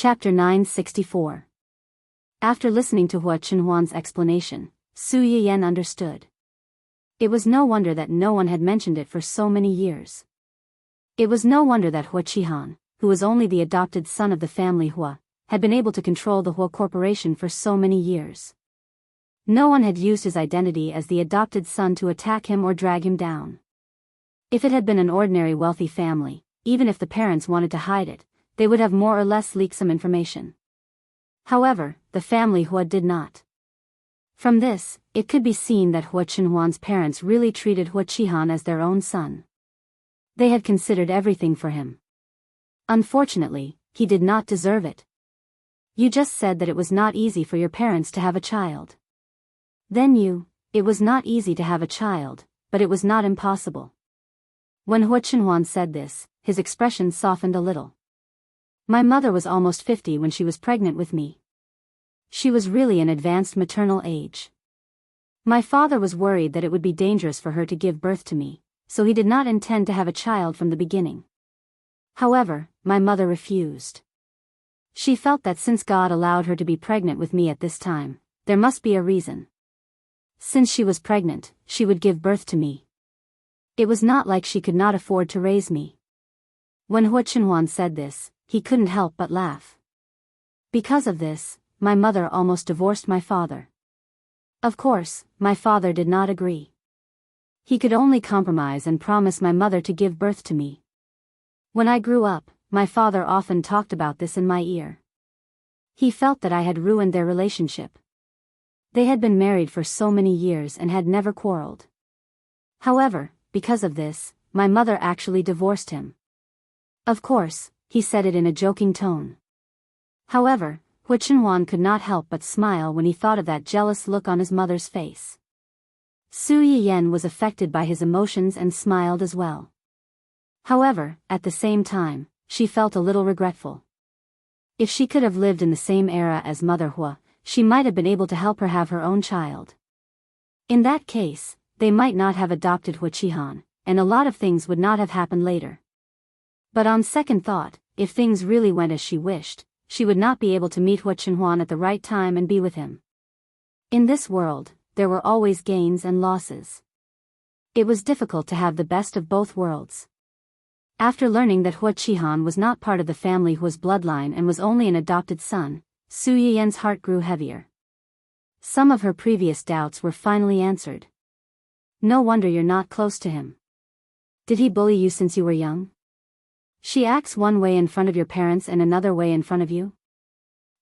Chapter 964. After listening to Hua Chenhuan's explanation, Su Yiyan understood. It was no wonder that no one had mentioned it for so many years. It was no wonder that Hua Qihan, who was only the adopted son of the family Hua, had been able to control the Hua Corporation for so many years. No one had used his identity as the adopted son to attack him or drag him down. If it had been an ordinary wealthy family, even if the parents wanted to hide it, they would have more or less leaked some information. However, the family Hua did not. From this, it could be seen that Hua Chenhuan's parents really treated Hua Qihan as their own son. They had considered everything for him. Unfortunately, he did not deserve it. You just said that it was not easy for your parents to have a child. It was not easy to have a child, but it was not impossible. When Hua Chenhuan said this, his expression softened a little. My mother was almost 50 when she was pregnant with me. She was really in advanced maternal age. My father was worried that it would be dangerous for her to give birth to me, so he did not intend to have a child from the beginning. However, my mother refused. She felt that since God allowed her to be pregnant with me at this time, there must be a reason. Since she was pregnant, she would give birth to me. It was not like she could not afford to raise me. When Hua Chenhuan said this, he couldn't help but laugh. Because of this, my mother almost divorced my father. Of course, my father did not agree. He could only compromise and promise my mother to give birth to me. When I grew up, my father often talked about this in my ear. He felt that I had ruined their relationship. They had been married for so many years and had never quarreled. However, because of this, my mother actually divorced him. Of course, he said it in a joking tone. However, Hua Chenhuan could not help but smile when he thought of that jealous look on his mother's face. Su Yiyan was affected by his emotions and smiled as well. However, at the same time, she felt a little regretful. If she could have lived in the same era as Mother Hua, she might have been able to help her have her own child. In that case, they might not have adopted Hua Qihan, and a lot of things would not have happened later. But on second thought, if things really went as she wished, she would not be able to meet Hua Chenhuan at the right time and be with him. In this world, there were always gains and losses. It was difficult to have the best of both worlds. After learning that Hua Qihan was not part of the family Hua's bloodline and was only an adopted son, Su Yiyan's heart grew heavier. Some of her previous doubts were finally answered. No wonder you're not close to him. Did he bully you since you were young? She acts one way in front of your parents and another way in front of you?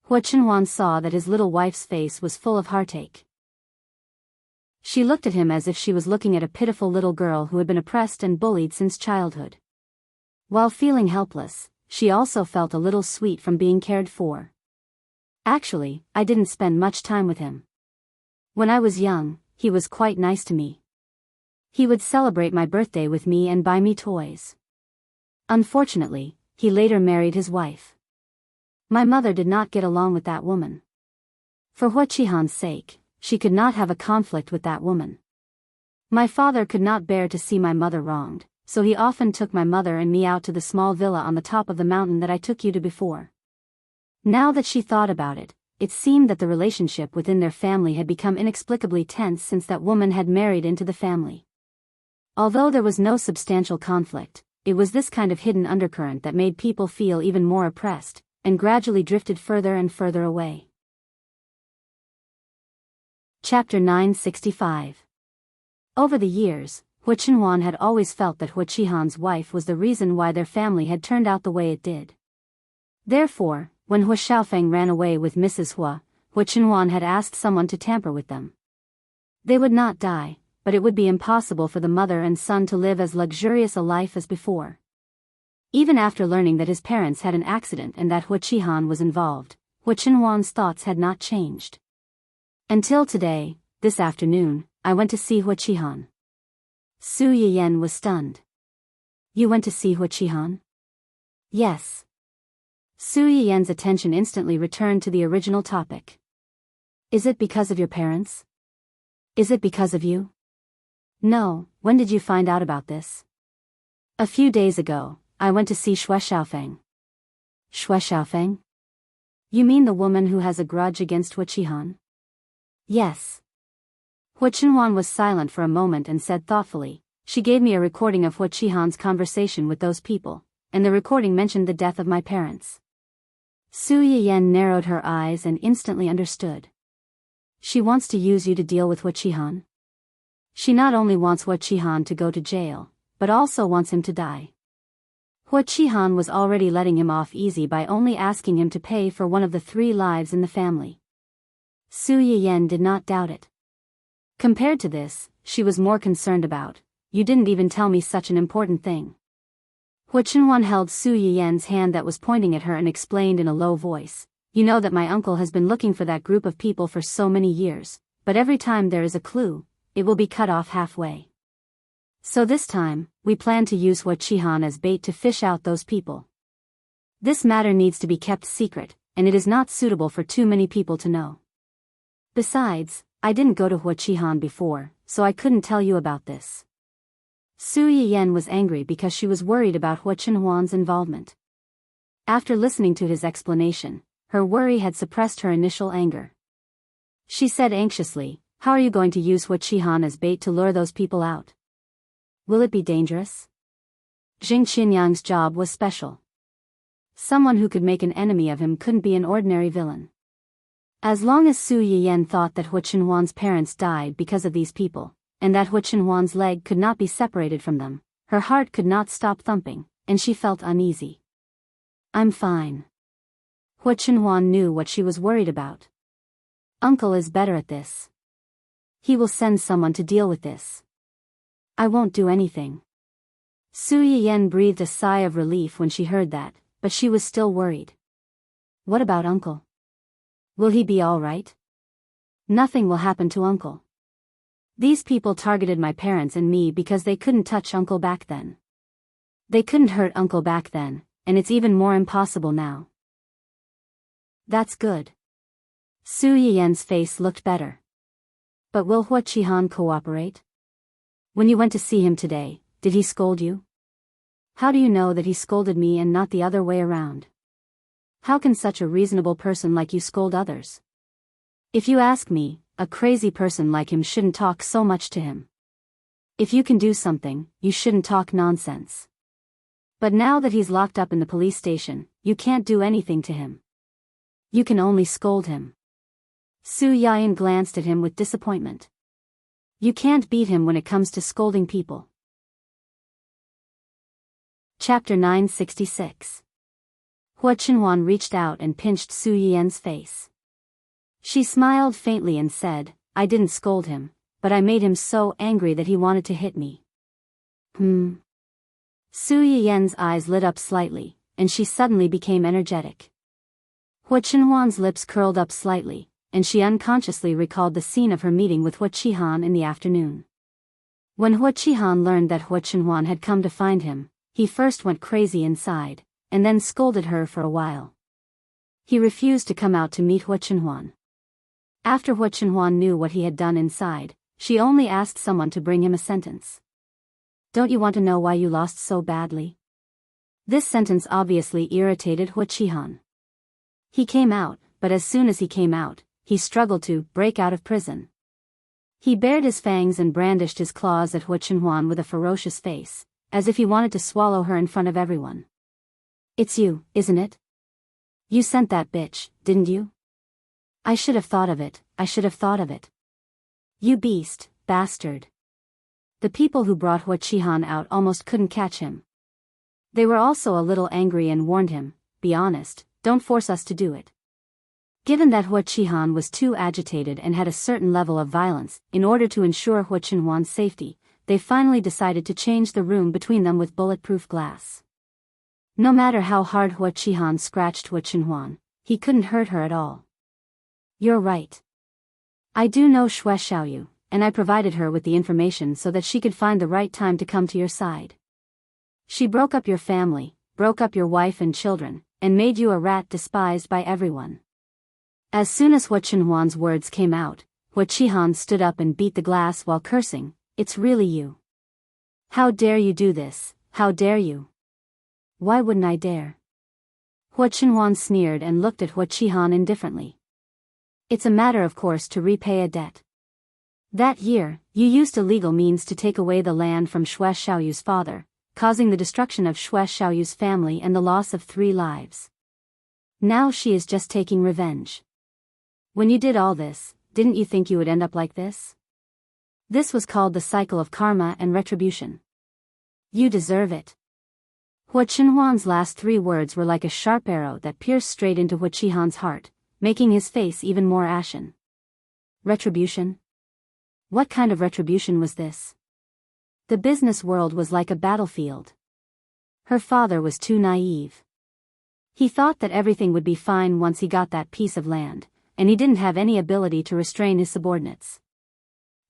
Hua Chenhuan saw that his little wife's face was full of heartache. She looked at him as if she was looking at a pitiful little girl who had been oppressed and bullied since childhood. While feeling helpless, she also felt a little sweet from being cared for. Actually, I didn't spend much time with him. When I was young, he was quite nice to me. He would celebrate my birthday with me and buy me toys. Unfortunately, he later married his wife. My mother did not get along with that woman. For Hua Qihan's sake, she could not have a conflict with that woman. My father could not bear to see my mother wronged, so he often took my mother and me out to the small villa on the top of the mountain that I took you to before. Now that she thought about it, it seemed that the relationship within their family had become inexplicably tense since that woman had married into the family. Although there was no substantial conflict, it was this kind of hidden undercurrent that made people feel even more oppressed, and gradually drifted further and further away. Chapter 965. Over the years, Hua Chenhuan had always felt that Hua Qihan's wife was the reason why their family had turned out the way it did. Therefore, when Hua Xiaofeng ran away with Mrs. Hua, Hua Chenhuan had asked someone to tamper with them. They would not die, but it would be impossible for the mother and son to live as luxurious a life as before. Even after learning that his parents had an accident and that Hua Qihan was involved, Hua Chenhuan's thoughts had not changed. Until today, this afternoon, I went to see Hua Qihan. Su Yiyan was stunned. You went to see Hua Qihan? Yes. Su Yiyan's attention instantly returned to the original topic. Is it because of your parents? Is it because of you? No, when did you find out about this? A few days ago, I went to see Shui Xiaofeng. Shui Xiaofeng? You mean the woman who has a grudge against Hua Qihan? Yes. Hua Chenhuan was silent for a moment and said thoughtfully, she gave me a recording of Hua Qihan's conversation with those people, and the recording mentioned the death of my parents. Su Yiyan narrowed her eyes and instantly understood. She wants to use you to deal with Hua Qihan? She not only wants Hua Qihan to go to jail, but also wants him to die. Hua Qihan was already letting him off easy by only asking him to pay for one of the 3 lives in the family. Su Yiyan did not doubt it. Compared to this, she was more concerned about, you didn't even tell me such an important thing. Hua Chenhuan held Su Yiyan's hand that was pointing at her and explained in a low voice, you know that my uncle has been looking for that group of people for so many years, but every time there is a clue, it will be cut off halfway. So this time, we plan to use Hua Qihan as bait to fish out those people. This matter needs to be kept secret, and it is not suitable for too many people to know. Besides, I didn't go to Hua Qihan before, so I couldn't tell you about this. Su Yiyan was angry because she was worried about Hua Chenhuan's involvement. After listening to his explanation, her worry had suppressed her initial anger. She said anxiously, how are you going to use Hua Qihan as bait to lure those people out? Will it be dangerous? Jing Qinyang's job was special. Someone who could make an enemy of him couldn't be an ordinary villain. As long as Su Yiyan thought that Hua Chenhuan's parents died because of these people, and that Hua Chenhuan's leg could not be separated from them, her heart could not stop thumping, and she felt uneasy. I'm fine. Hua Chenhuan knew what she was worried about. Uncle is better at this. He will send someone to deal with this. I won't do anything. Su Yiyan breathed a sigh of relief when she heard that, but she was still worried. What about Uncle? Will he be all right? Nothing will happen to Uncle. These people targeted my parents and me because they couldn't touch Uncle back then. They couldn't hurt Uncle back then, and it's even more impossible now. That's good. Su Yiyan's face looked better. But will Hua Qihan cooperate? When you went to see him today, did he scold you? How do you know that he scolded me and not the other way around? How can such a reasonable person like you scold others? If you ask me, a crazy person like him shouldn't talk so much to him. If you can do something, you shouldn't talk nonsense. But now that he's locked up in the police station, you can't do anything to him. You can only scold him. Su Yiyan glanced at him with disappointment. You can't beat him when it comes to scolding people. Chapter 966. Hua Chenhuan reached out and pinched Su Yiyan's face. She smiled faintly and said, I didn't scold him, but I made him so angry that he wanted to hit me. Su Yiyan's eyes lit up slightly, and she suddenly became energetic. Hua Chenhuan's lips curled up slightly, and she unconsciously recalled the scene of her meeting with Hua Qihan in the afternoon. When Hua Qihan learned that Hua Chenhuan had come to find him, he first went crazy inside, and then scolded her for a while. He refused to come out to meet Hua Chenhuan. After Hua Chenhuan knew what he had done inside, she only asked someone to bring him a sentence. Don't you want to know why you lost so badly? This sentence obviously irritated Hua Qihan. He came out, but as soon as he came out, he struggled to break out of prison. He bared his fangs and brandished his claws at Hua Chenhuan with a ferocious face, as if he wanted to swallow her in front of everyone. It's you, isn't it? You sent that bitch, didn't you? I should have thought of it, I should have thought of it. You beast, bastard. The people who brought Hua Qihan out almost couldn't catch him. They were also a little angry and warned him, be honest, don't force us to do it. Given that Hua Qihan was too agitated and had a certain level of violence, in order to ensure Hua Chenhuan's safety, they finally decided to change the room between them with bulletproof glass. No matter how hard Hua Qihan scratched Hua Chenhuan, he couldn't hurt her at all. You're right. I do know Xue Xiaoyu, and I provided her with the information so that she could find the right time to come to your side. She broke up your family, broke up your wife and children, and made you a rat despised by everyone. As soon as Hua Chenhuan's words came out, Hua Qihan stood up and beat the glass while cursing, it's really you. How dare you do this, how dare you? Why wouldn't I dare? Hua Chenhuan sneered and looked at Hua Qihan indifferently. It's a matter of course to repay a debt. That year, you used illegal means to take away the land from Xue Xiaoyu's father, causing the destruction of Xue Xiaoyu's family and the loss of 3 lives. Now she is just taking revenge. When you did all this, didn't you think you would end up like this? This was called the cycle of karma and retribution. You deserve it. Hua Chenhuan's last 3 words were like a sharp arrow that pierced straight into Hua Qihan's heart, making his face even more ashen. Retribution? What kind of retribution was this? The business world was like a battlefield. Her father was too naive. He thought that everything would be fine once he got that piece of land, and he didn't have any ability to restrain his subordinates.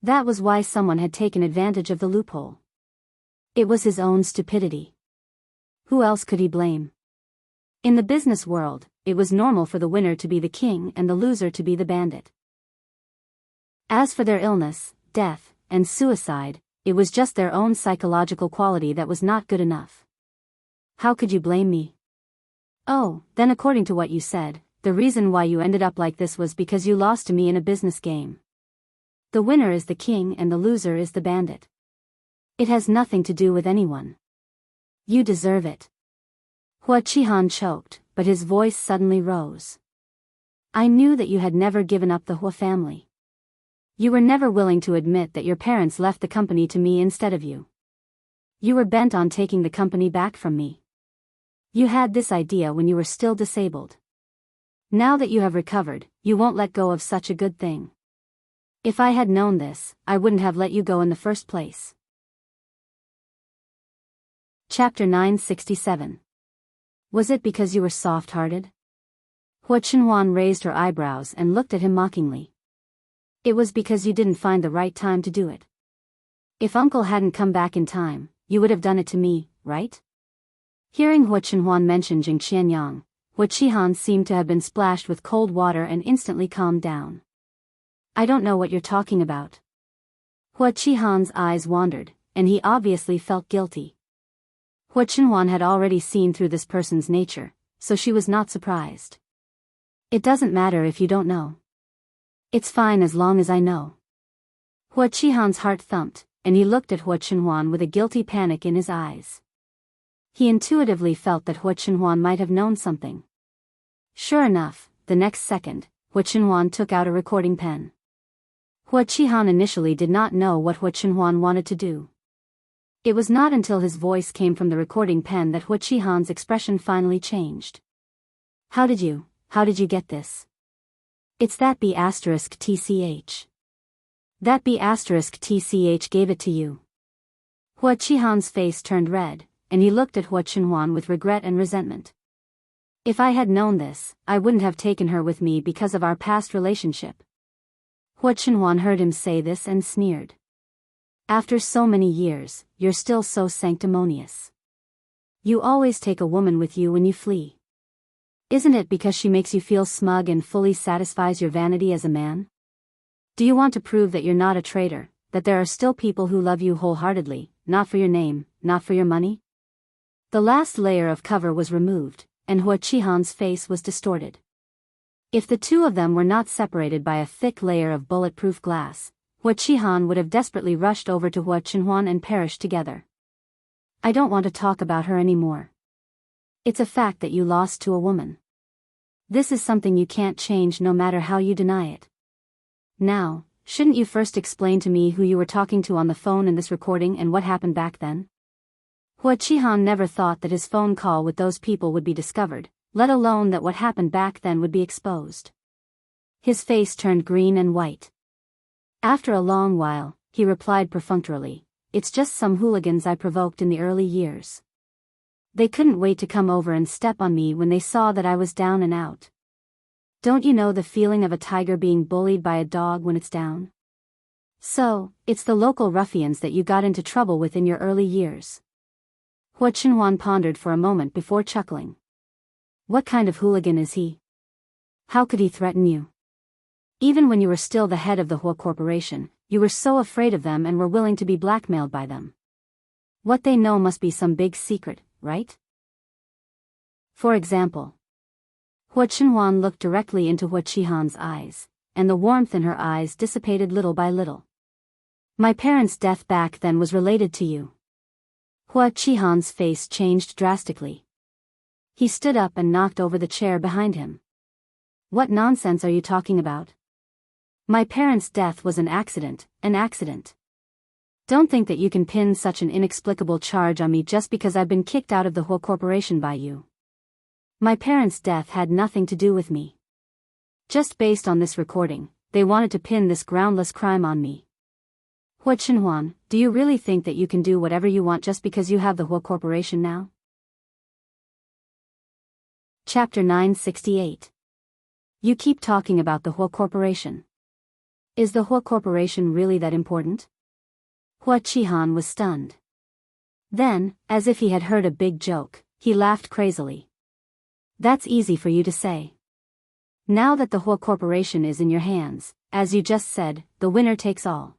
That was why someone had taken advantage of the loophole. It was his own stupidity. Who else could he blame? In the business world, it was normal for the winner to be the king and the loser to be the bandit. As for their illness, death, and suicide, it was just their own psychological quality that was not good enough. How could you blame me? Oh, then according to what you said, the reason why you ended up like this was because you lost to me in a business game. The winner is the king and the loser is the bandit. It has nothing to do with anyone. You deserve it. Hua Qihan choked, but his voice suddenly rose. I knew that you had never given up the Hua family. You were never willing to admit that your parents left the company to me instead of you. You were bent on taking the company back from me. You had this idea when you were still disabled. Now that you have recovered, you won't let go of such a good thing. If I had known this, I wouldn't have let you go in the first place. Chapter 967. Was it because you were soft-hearted? Hua Chenhuan raised her eyebrows and looked at him mockingly. It was because you didn't find the right time to do it. If Uncle hadn't come back in time, you would have done it to me, right? Hearing Hua Chenhuan mention Jing Qianyang, Hua Qihan seemed to have been splashed with cold water and instantly calmed down. I don't know what you're talking about. Hua Qihan's eyes wandered, and he obviously felt guilty. Hua Chenhuan had already seen through this person's nature, so she was not surprised. It doesn't matter if you don't know. It's fine as long as I know. Hua Qihan's heart thumped, and he looked at Hua Chenhuan with a guilty panic in his eyes. He intuitively felt that Hua Chenhuan might have known something. Sure enough, the next second, Hua Chenhuan took out a recording pen. Hua Qihan initially did not know what Hua Chenhuan wanted to do. It was not until his voice came from the recording pen that Hua Qihan's expression finally changed. How did you get this? It's that B*TCH. That B*TCH gave it to you. Hua Qihan's face turned red, and he looked at Hua Chenhuan with regret and resentment. If I had known this, I wouldn't have taken her with me because of our past relationship. Hua Chenhuan heard him say this and sneered. After so many years, you're still so sanctimonious. You always take a woman with you when you flee. Isn't it because she makes you feel smug and fully satisfies your vanity as a man? Do you want to prove that you're not a traitor, that there are still people who love you wholeheartedly, not for your name, not for your money? The last layer of cover was removed, and Hua Qihan's face was distorted. If the two of them were not separated by a thick layer of bulletproof glass, Hua Qihan would have desperately rushed over to Hua Chenhuan and perished together. I don't want to talk about her anymore. It's a fact that you lost to a woman. This is something you can't change no matter how you deny it. Now, shouldn't you first explain to me who you were talking to on the phone in this recording and what happened back then? Hua Qihan never thought that his phone call with those people would be discovered, let alone that what happened back then would be exposed. His face turned green and white. After a long while, he replied perfunctorily, "It's just some hooligans I provoked in the early years. They couldn't wait to come over and step on me when they saw that I was down and out. Don't you know the feeling of a tiger being bullied by a dog when it's down? So, it's the local ruffians that you got into trouble with in your early years." Hua Chenhuan pondered for a moment before chuckling. What kind of hooligan is he? How could he threaten you? Even when you were still the head of the Hua Corporation, you were so afraid of them and were willing to be blackmailed by them. What they know must be some big secret, right? For example, Hua Chenhuan looked directly into Hua Qihan's eyes, and the warmth in her eyes dissipated little by little. My parents' death back then was related to you. Hua Qihan's face changed drastically. He stood up and knocked over the chair behind him. What nonsense are you talking about? My parents' death was an accident, an accident. Don't think that you can pin such an inexplicable charge on me just because I've been kicked out of the Hua Corporation by you. My parents' death had nothing to do with me. Just based on this recording, they wanted to pin this groundless crime on me. Hua Chenhuan, do you really think that you can do whatever you want just because you have the Hua Corporation now? Chapter 968. You keep talking about the Hua Corporation. Is the Hua Corporation really that important? Hua Qihan was stunned. Then, as if he had heard a big joke, he laughed crazily. That's easy for you to say. Now that the Hua Corporation is in your hands, as you just said, the winner takes all.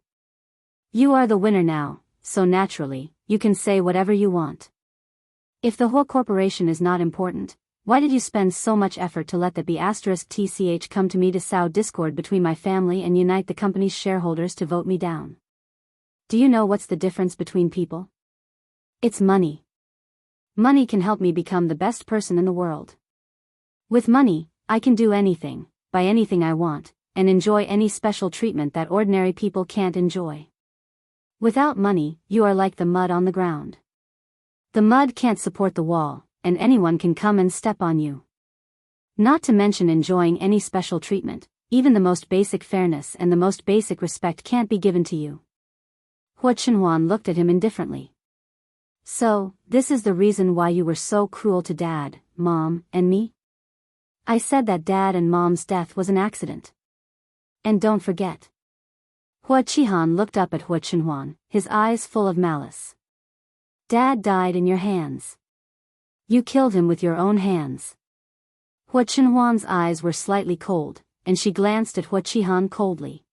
You are the winner now, so naturally, you can say whatever you want. If the Hua Corporation is not important, why did you spend so much effort to let that be *tch come to me to sow discord between my family and unite the company's shareholders to vote me down? Do you know what's the difference between people? It's money. Money can help me become the best person in the world. With money, I can do anything, buy anything I want, and enjoy any special treatment that ordinary people can't enjoy. Without money, you are like the mud on the ground. The mud can't support the wall, and anyone can come and step on you. Not to mention enjoying any special treatment, even the most basic fairness and the most basic respect can't be given to you. Hua Chenhuan looked at him indifferently. So, this is the reason why you were so cruel to Dad, Mom, and me? I said that Dad and Mom's death was an accident. And don't forget. Hua Qihan looked up at Hua Chenhuan, his eyes full of malice. Dad died in your hands. You killed him with your own hands. Hua Chenhuan's eyes were slightly cold, and she glanced at Hua Qihan coldly.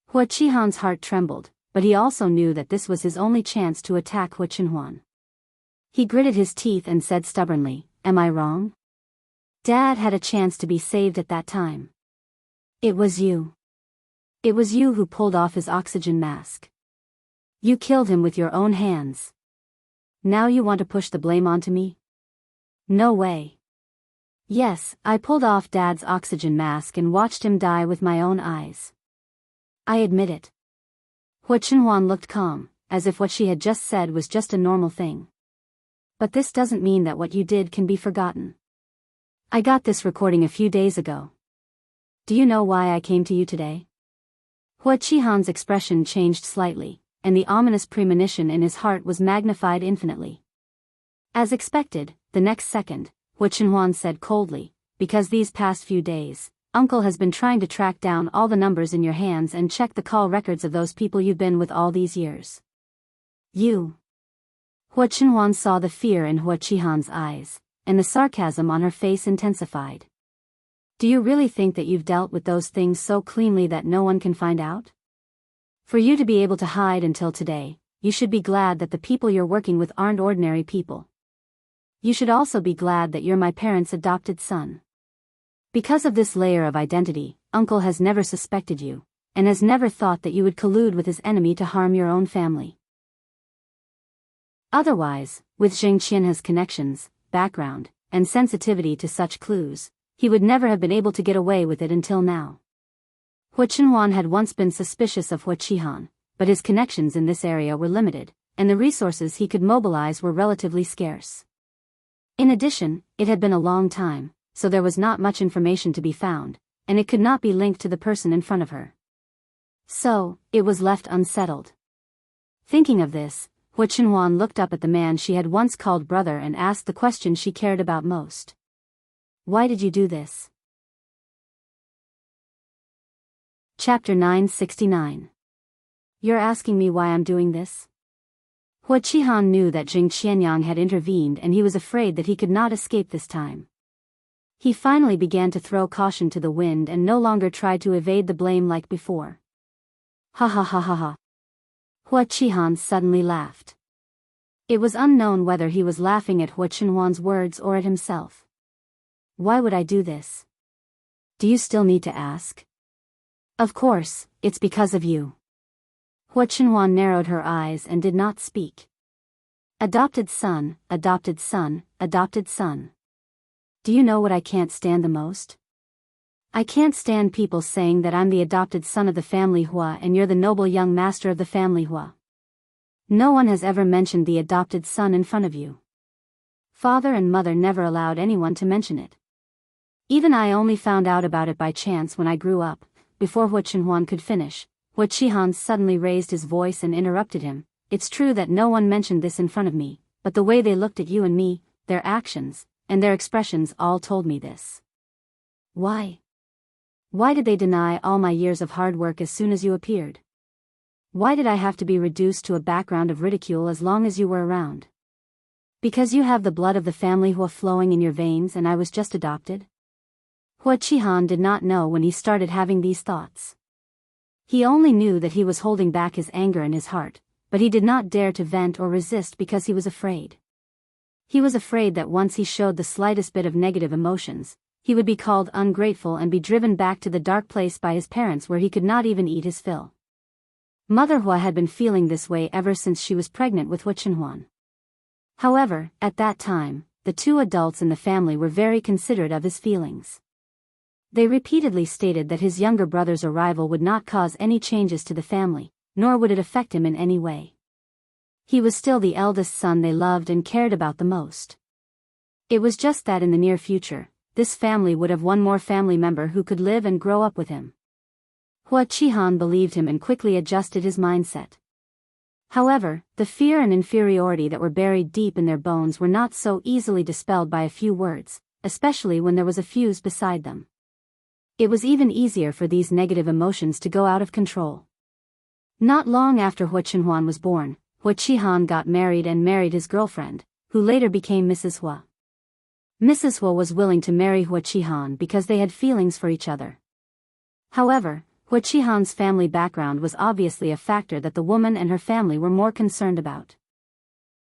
Hua Qihan's heart trembled, but he also knew that this was his only chance to attack Hua Chenhuan. He gritted his teeth and said stubbornly, "Am I wrong? Dad had a chance to be saved at that time. It was you. It was you who pulled off his oxygen mask. You killed him with your own hands. Now you want to push the blame onto me? No way. Yes, I pulled off Dad's oxygen mask and watched him die with my own eyes. I admit it." Hua Chenhuan looked calm, as if what she had just said was just a normal thing. But this doesn't mean that what you did can be forgotten. I got this recording a few days ago. Do you know why I came to you today? Hua Qihan's expression changed slightly, and the ominous premonition in his heart was magnified infinitely. As expected, the next second, Hua Chenhuan said coldly, "Because these past few days, Uncle has been trying to track down all the numbers in your hands and check the call records of those people you've been with all these years." You. Hua Chenhuan saw the fear in Hua Qihan's eyes, and the sarcasm on her face intensified. Do you really think that you've dealt with those things so cleanly that no one can find out? For you to be able to hide until today, you should be glad that the people you're working with aren't ordinary people. You should also be glad that you're my parents' adopted son. Because of this layer of identity, Uncle has never suspected you, and has never thought that you would collude with his enemy to harm your own family. Otherwise, with Zheng Qian's connections, background, and sensitivity to such clues, he would never have been able to get away with it until now. Hua Chenhuan had once been suspicious of Hua Qihan, but his connections in this area were limited, and the resources he could mobilize were relatively scarce. In addition, it had been a long time, so there was not much information to be found, and it could not be linked to the person in front of her. So, it was left unsettled. Thinking of this, Hua Chenhuan looked up at the man she had once called brother and asked the question she cared about most. Why did you do this? Chapter 969. You're asking me why I'm doing this? Hua Qihan knew that Zheng Qianyang had intervened and he was afraid that he could not escape this time. He finally began to throw caution to the wind and no longer tried to evade the blame like before. Ha ha ha ha ha. Hua Qihan suddenly laughed. It was unknown whether he was laughing at Hua Chenhuan's words or at himself. Why would I do this? Do you still need to ask? Of course, it's because of you. Hua Chenhuan narrowed her eyes and did not speak. Adopted son, adopted son, adopted son. Do you know what I can't stand the most? I can't stand people saying that I'm the adopted son of the family Hua and you're the noble young master of the family Hua. No one has ever mentioned the adopted son in front of you. Father and mother never allowed anyone to mention it. Even I only found out about it by chance when I grew up. Before Hua Chenhuan could finish, Hua Qihan suddenly raised his voice and interrupted him. It's true that no one mentioned this in front of me, but the way they looked at you and me, their actions, and their expressions all told me this. Why? Why did they deny all my years of hard work as soon as you appeared? Why did I have to be reduced to a background of ridicule as long as you were around? Because you have the blood of the family Hua flowing in your veins and I was just adopted? Hua Qihan did not know when he started having these thoughts. He only knew that he was holding back his anger in his heart, but he did not dare to vent or resist because he was afraid. He was afraid that once he showed the slightest bit of negative emotions, he would be called ungrateful and be driven back to the dark place by his parents where he could not even eat his fill. Mother Hua had been feeling this way ever since she was pregnant with Hua Chenhuan. However, at that time, the two adults in the family were very considerate of his feelings. They repeatedly stated that his younger brother's arrival would not cause any changes to the family, nor would it affect him in any way. He was still the eldest son they loved and cared about the most. It was just that in the near future, this family would have one more family member who could live and grow up with him. Hua Qihan believed him and quickly adjusted his mindset. However, the fear and inferiority that were buried deep in their bones were not so easily dispelled by a few words, especially when there was a fuse beside them. It was even easier for these negative emotions to go out of control. Not long after Hua Chenhuan was born, Hua Qihan got married and married his girlfriend, who later became Mrs. Hua. Mrs. Hua was willing to marry Hua Qihan because they had feelings for each other. However, Hua Qihan's family background was obviously a factor that the woman and her family were more concerned about.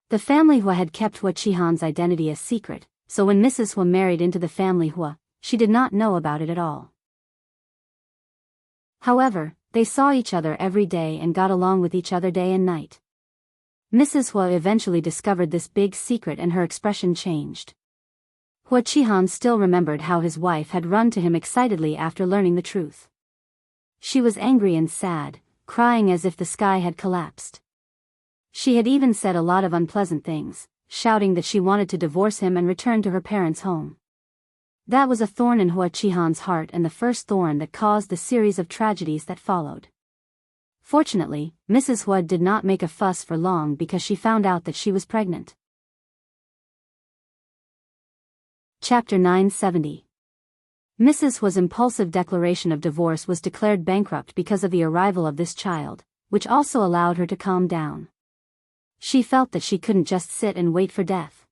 The family Hua had kept Hua Qihan's identity a secret, so when Mrs. Hua married into the family Hua, she did not know about it at all. However, they saw each other every day and got along with each other day and night. Mrs. Hua eventually discovered this big secret and her expression changed. Hua Qihan still remembered how his wife had run to him excitedly after learning the truth. She was angry and sad, crying as if the sky had collapsed. She had even said a lot of unpleasant things, shouting that she wanted to divorce him and return to her parents' home. That was a thorn in Hua Qihan's heart and the first thorn that caused the series of tragedies that followed. Fortunately, Mrs. Hua did not make a fuss for long because she found out that she was pregnant. Chapter 970. Mrs. Hua's impulsive declaration of divorce was declared bankrupt because of the arrival of this child, which also allowed her to calm down. She felt that she couldn't just sit and wait for death.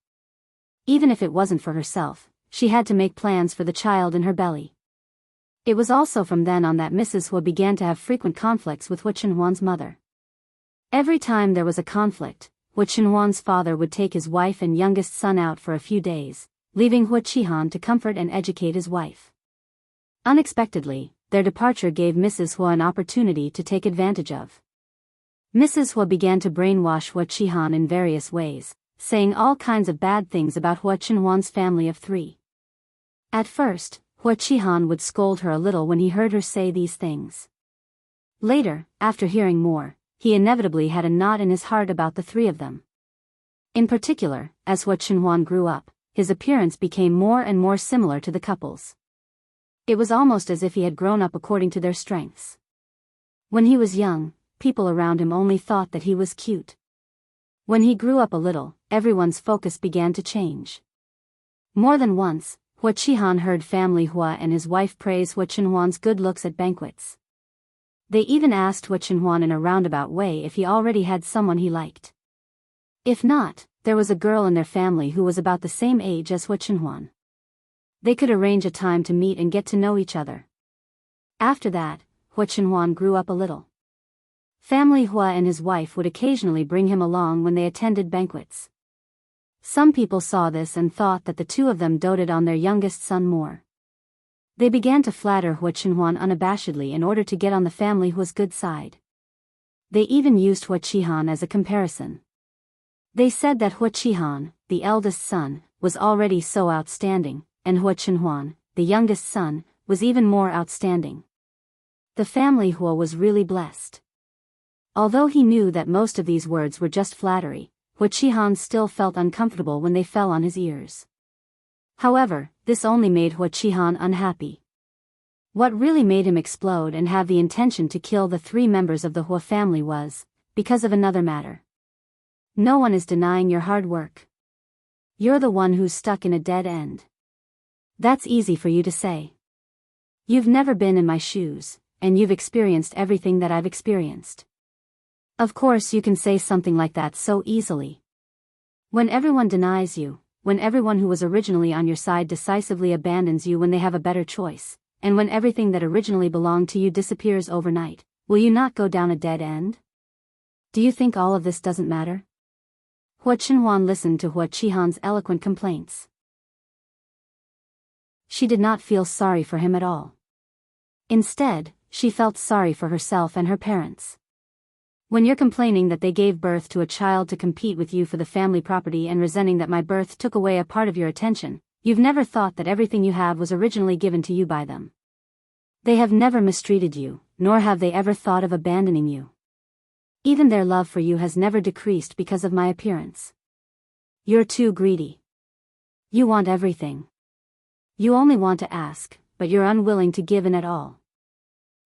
Even if it wasn't for herself, she had to make plans for the child in her belly. It was also from then on that Mrs. Hua began to have frequent conflicts with Hua Chenhuan's mother. Every time there was a conflict, Hua Chenhuan's father would take his wife and youngest son out for a few days, leaving Hua Qihan to comfort and educate his wife. Unexpectedly, their departure gave Mrs. Hua an opportunity to take advantage of. Mrs. Hua began to brainwash Hua Qihan in various ways, saying all kinds of bad things about Hua Chenhuan's family of 3. At first, Hua Qihan would scold her a little when he heard her say these things. Later, after hearing more, he inevitably had a knot in his heart about the 3 of them. In particular, as Hua Chenhuan grew up, his appearance became more and more similar to the couple's. It was almost as if he had grown up according to their strengths. When he was young, people around him only thought that he was cute. When he grew up a little, everyone's focus began to change. More than once, Hua Qihan heard family Hua and his wife praise Hua Chenhuan's good looks at banquets. They even asked Hua Chenhuan in a roundabout way if he already had someone he liked. If not, there was a girl in their family who was about the same age as Hua Chenhuan. They could arrange a time to meet and get to know each other. After that, Hua Chenhuan grew up a little. Family Hua and his wife would occasionally bring him along when they attended banquets. Some people saw this and thought that the two of them doted on their youngest son more. They began to flatter Hua Qinhuan unabashedly in order to get on the family Hua's good side. They even used Hua Qihan as a comparison. They said that Hua Qihan, the eldest son, was already so outstanding, and Hua Qinhuan, the youngest son, was even more outstanding. The family Hua was really blessed. Although he knew that most of these words were just flattery, Hua Qihan still felt uncomfortable when they fell on his ears. However, this only made Hua Qihan unhappy. What really made him explode and have the intention to kill the 3 members of the Hua family was because of another matter. No one is denying your hard work. You're the one who's stuck in a dead end. That's easy for you to say. You've never been in my shoes, and you've experienced everything that I've experienced. Of course you can say something like that so easily. When everyone denies you, when everyone who was originally on your side decisively abandons you when they have a better choice, and when everything that originally belonged to you disappears overnight, will you not go down a dead end? Do you think all of this doesn't matter? Hua Qinhuan listened to Hua Qihan's eloquent complaints. She did not feel sorry for him at all. Instead, she felt sorry for herself and her parents. When you're complaining that they gave birth to a child to compete with you for the family property and resenting that my birth took away a part of your attention, you've never thought that everything you have was originally given to you by them. They have never mistreated you, nor have they ever thought of abandoning you. Even their love for you has never decreased because of my appearance. You're too greedy. You want everything. You only want to ask, but you're unwilling to give in at all.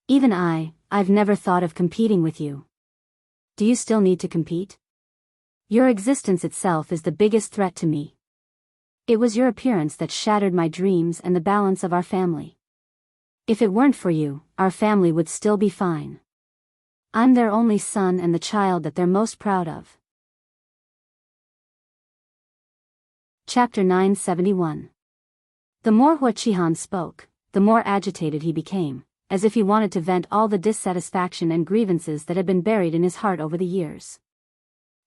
Even I've never thought of competing with you. Do you still need to compete? Your existence itself is the biggest threat to me. It was your appearance that shattered my dreams and the balance of our family. If it weren't for you, our family would still be fine. I'm their only son and the child that they're most proud of. Chapter 971. The more Hua Qihan spoke, the more agitated he became, as if he wanted to vent all the dissatisfaction and grievances that had been buried in his heart over the years.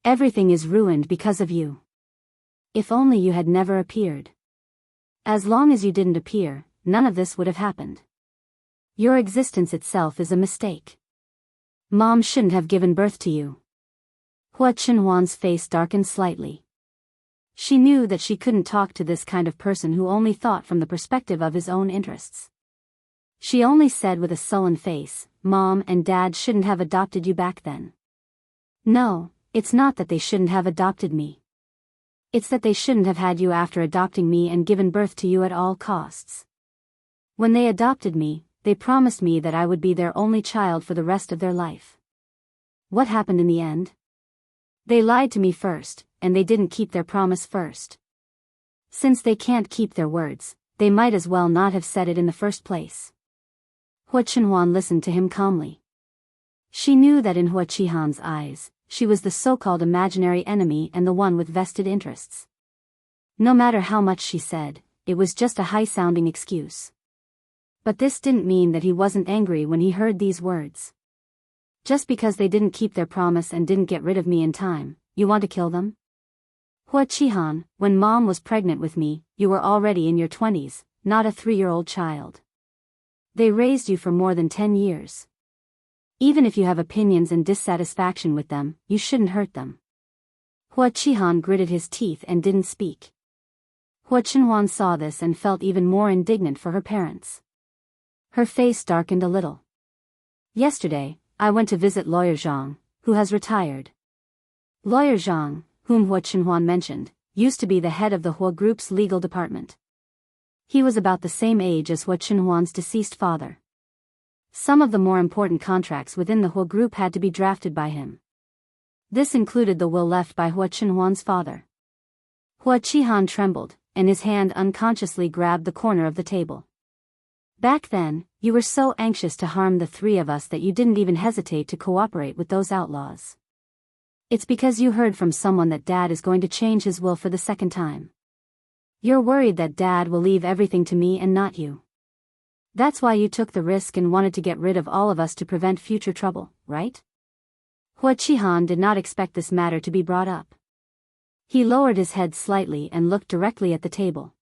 Everything is ruined because of you. If only you had never appeared. As long as you didn't appear, none of this would have happened. Your existence itself is a mistake. Mom shouldn't have given birth to you. Hua Qinhuan's face darkened slightly. She knew that she couldn't talk to this kind of person who only thought from the perspective of his own interests. She only said with a sullen face, Mom and Dad shouldn't have adopted you back then. No, it's not that they shouldn't have adopted me. It's that they shouldn't have had you after adopting me and given birth to you at all costs. When they adopted me, they promised me that I would be their only child for the rest of their life. What happened in the end? They lied to me first, and they didn't keep their promise first. Since they can't keep their words, they might as well not have said it in the first place. Hua Qinhuan listened to him calmly. She knew that in Hua Qihan's eyes, she was the so-called imaginary enemy and the one with vested interests. No matter how much she said, it was just a high-sounding excuse. But this didn't mean that he wasn't angry when he heard these words. Just because they didn't keep their promise and didn't get rid of me in time, you want to kill them? Hua Qihan, when Mom was pregnant with me, you were already in your 20s, not a 3-year-old child. They raised you for more than 10 years. Even if you have opinions and dissatisfaction with them, you shouldn't hurt them. Hua Qihan gritted his teeth and didn't speak. Hua Qinhuan saw this and felt even more indignant for her parents. Her face darkened a little. Yesterday, I went to visit Lawyer Zhang, who has retired. Lawyer Zhang, whom Hua Qinhuan mentioned, used to be the head of the Hua Group's legal department. He was about the same age as Hua Qinhuan's deceased father. Some of the more important contracts within the Hua Group had to be drafted by him. This included the will left by Hua Qinhuan's father. Hua Qihan trembled, and his hand unconsciously grabbed the corner of the table. Back then, you were so anxious to harm the 3 of us that you didn't even hesitate to cooperate with those outlaws. It's because you heard from someone that Dad is going to change his will for the 2nd time. You're worried that Dad will leave everything to me and not you. That's why you took the risk and wanted to get rid of all of us to prevent future trouble, right? Hua Qihan did not expect this matter to be brought up. He lowered his head slightly and looked directly at the table.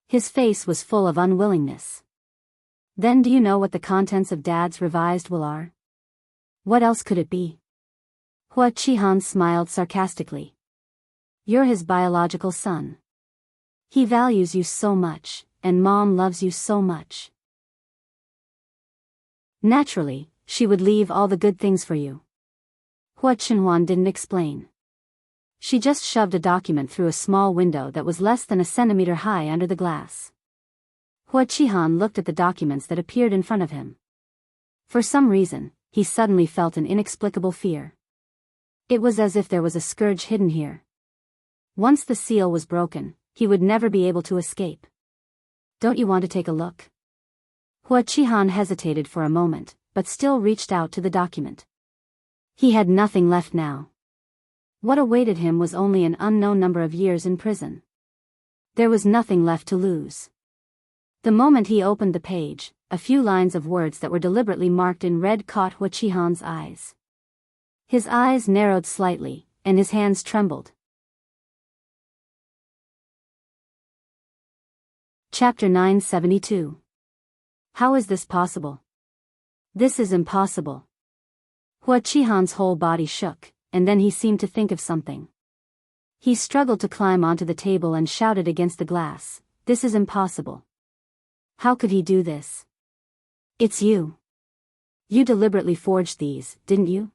His face was full of unwillingness. Then do you know what the contents of Dad's revised will are? What else could it be? Hua Qihan smiled sarcastically. You're his biological son. He values you so much, and Mom loves you so much. Naturally, she would leave all the good things for you. Hua Chenhuan didn't explain. She just shoved a document through a small window that was less than a centimeter high under the glass. Hua Qihan looked at the documents that appeared in front of him. For some reason, he suddenly felt an inexplicable fear. It was as if there was a scourge hidden here. Once the seal was broken, he would never be able to escape. Don't you want to take a look? Hua Qihan hesitated for a moment, but still reached out to the document. He had nothing left now. What awaited him was only an unknown number of years in prison. There was nothing left to lose. The moment he opened the page, a few lines of words that were deliberately marked in red caught Hua Qihan's eyes. His eyes narrowed slightly, and his hands trembled. Chapter 972. How is this possible? This is impossible. Hua Qihan's whole body shook, and then he seemed to think of something. He struggled to climb onto the table and shouted against the glass, "This is impossible. How could he do this? It's you. You deliberately forged these, didn't you?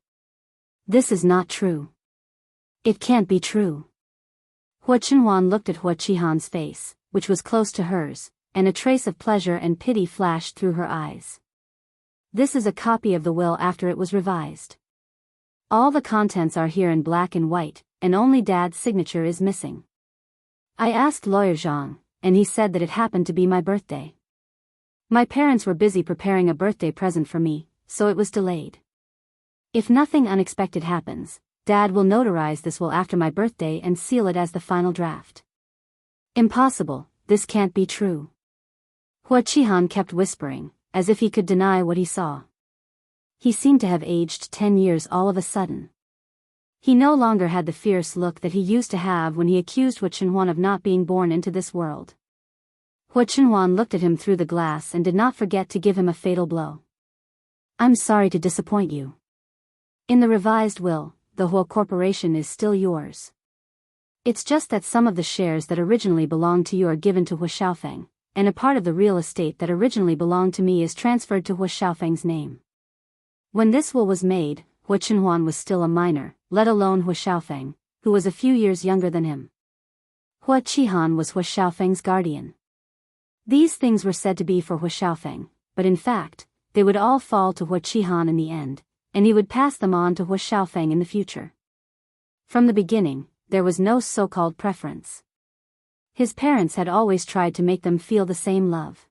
This is not true. It can't be true." Hua Chenhuan looked at Hua Qihan's face, which was close to hers, and a trace of pleasure and pity flashed through her eyes. This is a copy of the will after it was revised. All the contents are here in black and white, and only Dad's signature is missing. I asked Lawyer Zhang, and he said that it happened to be my birthday. My parents were busy preparing a birthday present for me, so it was delayed. If nothing unexpected happens, Dad will notarize this will after my birthday and seal it as the final draft. Impossible, this can't be true. Hua Qihan kept whispering, as if he could deny what he saw. He seemed to have aged 10 years all of a sudden. He no longer had the fierce look that he used to have when he accused Hua Chenhuan of not being born into this world. Hua Chenhuan looked at him through the glass and did not forget to give him a fatal blow. I'm sorry to disappoint you. In the revised will, the Hua Corporation is still yours. It's just that some of the shares that originally belonged to you are given to Hua Xiaofeng, and a part of the real estate that originally belonged to me is transferred to Hua Xiaofeng's name. When this will was made, Hua Chenhuan was still a minor, let alone Hua Xiaofeng, who was a few years younger than him. Hua Qihan was Hua Xiaofeng's guardian. These things were said to be for Hua Xiaofeng, but in fact, they would all fall to Hua Qihan in the end, and he would pass them on to Hua Xiaofeng in the future. From the beginning, there was no so-called preference. His parents had always tried to make them feel the same love.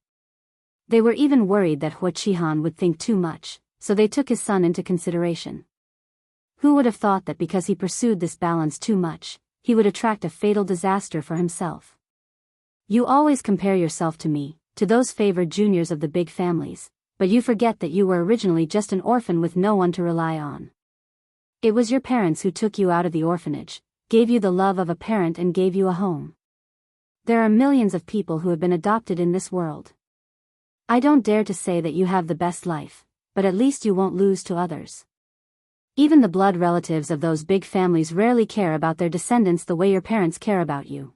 They were even worried that Hua Qihan would think too much, so they took his son into consideration. Who would have thought that because he pursued this balance too much, he would attract a fatal disaster for himself? You always compare yourself to me, to those favored juniors of the big families, but you forget that you were originally just an orphan with no one to rely on. It was your parents who took you out of the orphanage, gave you the love of a parent and gave you a home. There are millions of people who have been adopted in this world. I don't dare to say that you have the best life, but at least you won't lose to others. Even the blood relatives of those big families rarely care about their descendants the way your parents care about you.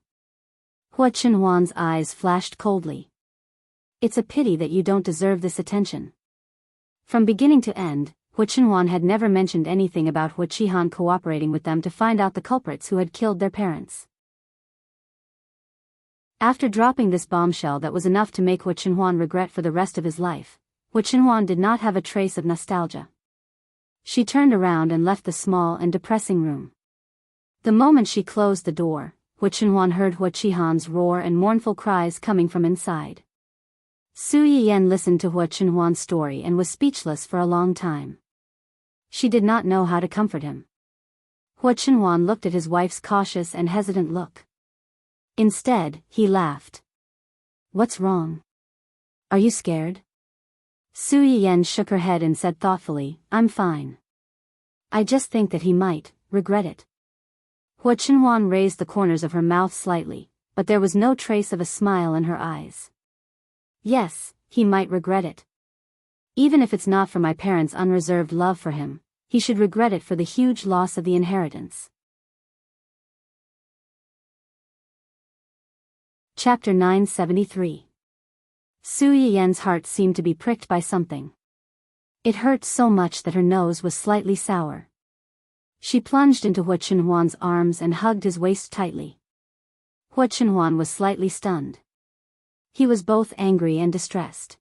Hua Chenhuan's eyes flashed coldly. It's a pity that you don't deserve this attention. From beginning to end, Hua Chenhuan had never mentioned anything about Hua Qihan cooperating with them to find out the culprits who had killed their parents. After dropping this bombshell that was enough to make Hua Chenhuan regret for the rest of his life, Hua Chenhuan did not have a trace of nostalgia. She turned around and left the small and depressing room. The moment she closed the door, Hua Chenhuan heard Hua Qihan's roar and mournful cries coming from inside. Su Yiyan listened to Hua Chenhuan's story and was speechless for a long time. She did not know how to comfort him. Hua Chenhuan looked at his wife's cautious and hesitant look. Instead, he laughed. What's wrong? Are you scared? Su Yiyan shook her head and said thoughtfully, I'm fine. I just think that he might regret it. Hua Chenhuan raised the corners of her mouth slightly, but there was no trace of a smile in her eyes. Yes, he might regret it. Even if it's not for my parents' unreserved love for him, he should regret it for the huge loss of the inheritance. Chapter 973. Su Yiyan's heart seemed to be pricked by something. It hurt so much that her nose was slightly sour. She plunged into Hua Chenhuan's arms and hugged his waist tightly. Hua Chenhuan was slightly stunned. He was both angry and distressed.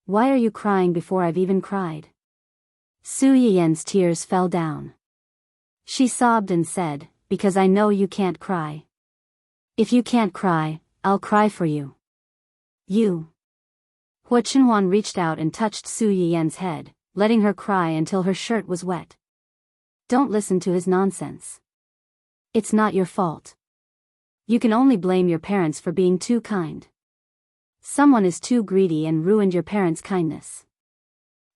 Why are you crying before I've even cried? Su Yiyan's tears fell down. She sobbed and said, because I know you can't cry. If you can't cry, I'll cry for you. You. Hua Chenhuan reached out and touched Su Yiyan's head, letting her cry until her shirt was wet. Don't listen to his nonsense. It's not your fault. You can only blame your parents for being too kind. Someone is too greedy and ruined your parents' kindness.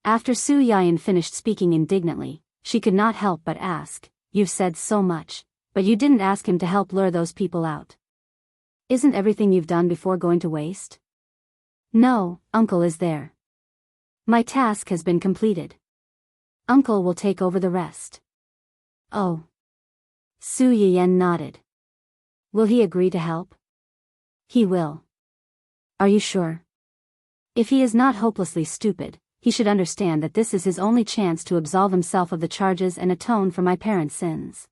After Su Yiyan finished speaking indignantly, she could not help but ask, you've said so much, but you didn't ask him to help lure those people out. Isn't everything you've done before going to waste? No, Uncle is there. My task has been completed. Uncle will take over the rest. Oh. Su Yiyan nodded. Will he agree to help? He will. Are you sure? If he is not hopelessly stupid, he should understand that this is his only chance to absolve himself of the charges and atone for my parents' sins.